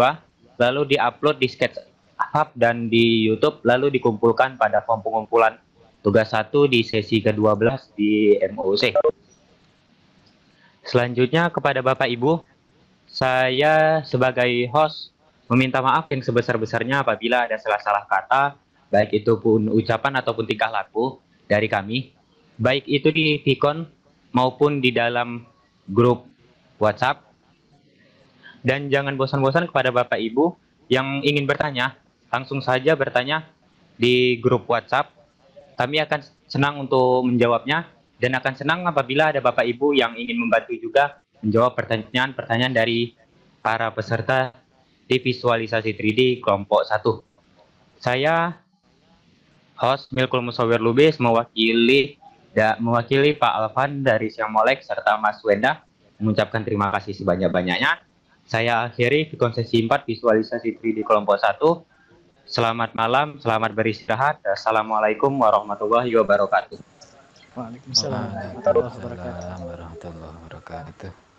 lalu diupload di SketchUp dan di YouTube, lalu dikumpulkan pada form pengumpulan tugas 1 di sesi ke-12 di MOOC. Selanjutnya kepada Bapak Ibu, saya sebagai host meminta maaf yang sebesar-besarnya apabila ada salah-salah kata, baik itu pun ucapan ataupun tingkah laku dari kami, baik itu di Vicon maupun di dalam grup WhatsApp. Dan jangan bosan-bosan kepada Bapak Ibu yang ingin bertanya, langsung saja bertanya di grup WhatsApp. Kami akan senang untuk menjawabnya dan akan senang apabila ada Bapak Ibu yang ingin membantu juga menjawab pertanyaan-pertanyaan dari para peserta di visualisasi 3D kelompok 1. Saya host Milkul Musawir Lubis mewakili Pak Alvan dari Simolek serta Mas Wenda mengucapkan terima kasih sebanyak-banyaknya. Saya akhiri Vicon sesi 4 visualisasi 3D kelompok 1. Selamat malam, selamat beristirahat. Assalamualaikum warahmatullahi wabarakatuh. Waalaikumsalam warahmatullahi wabarakatuh.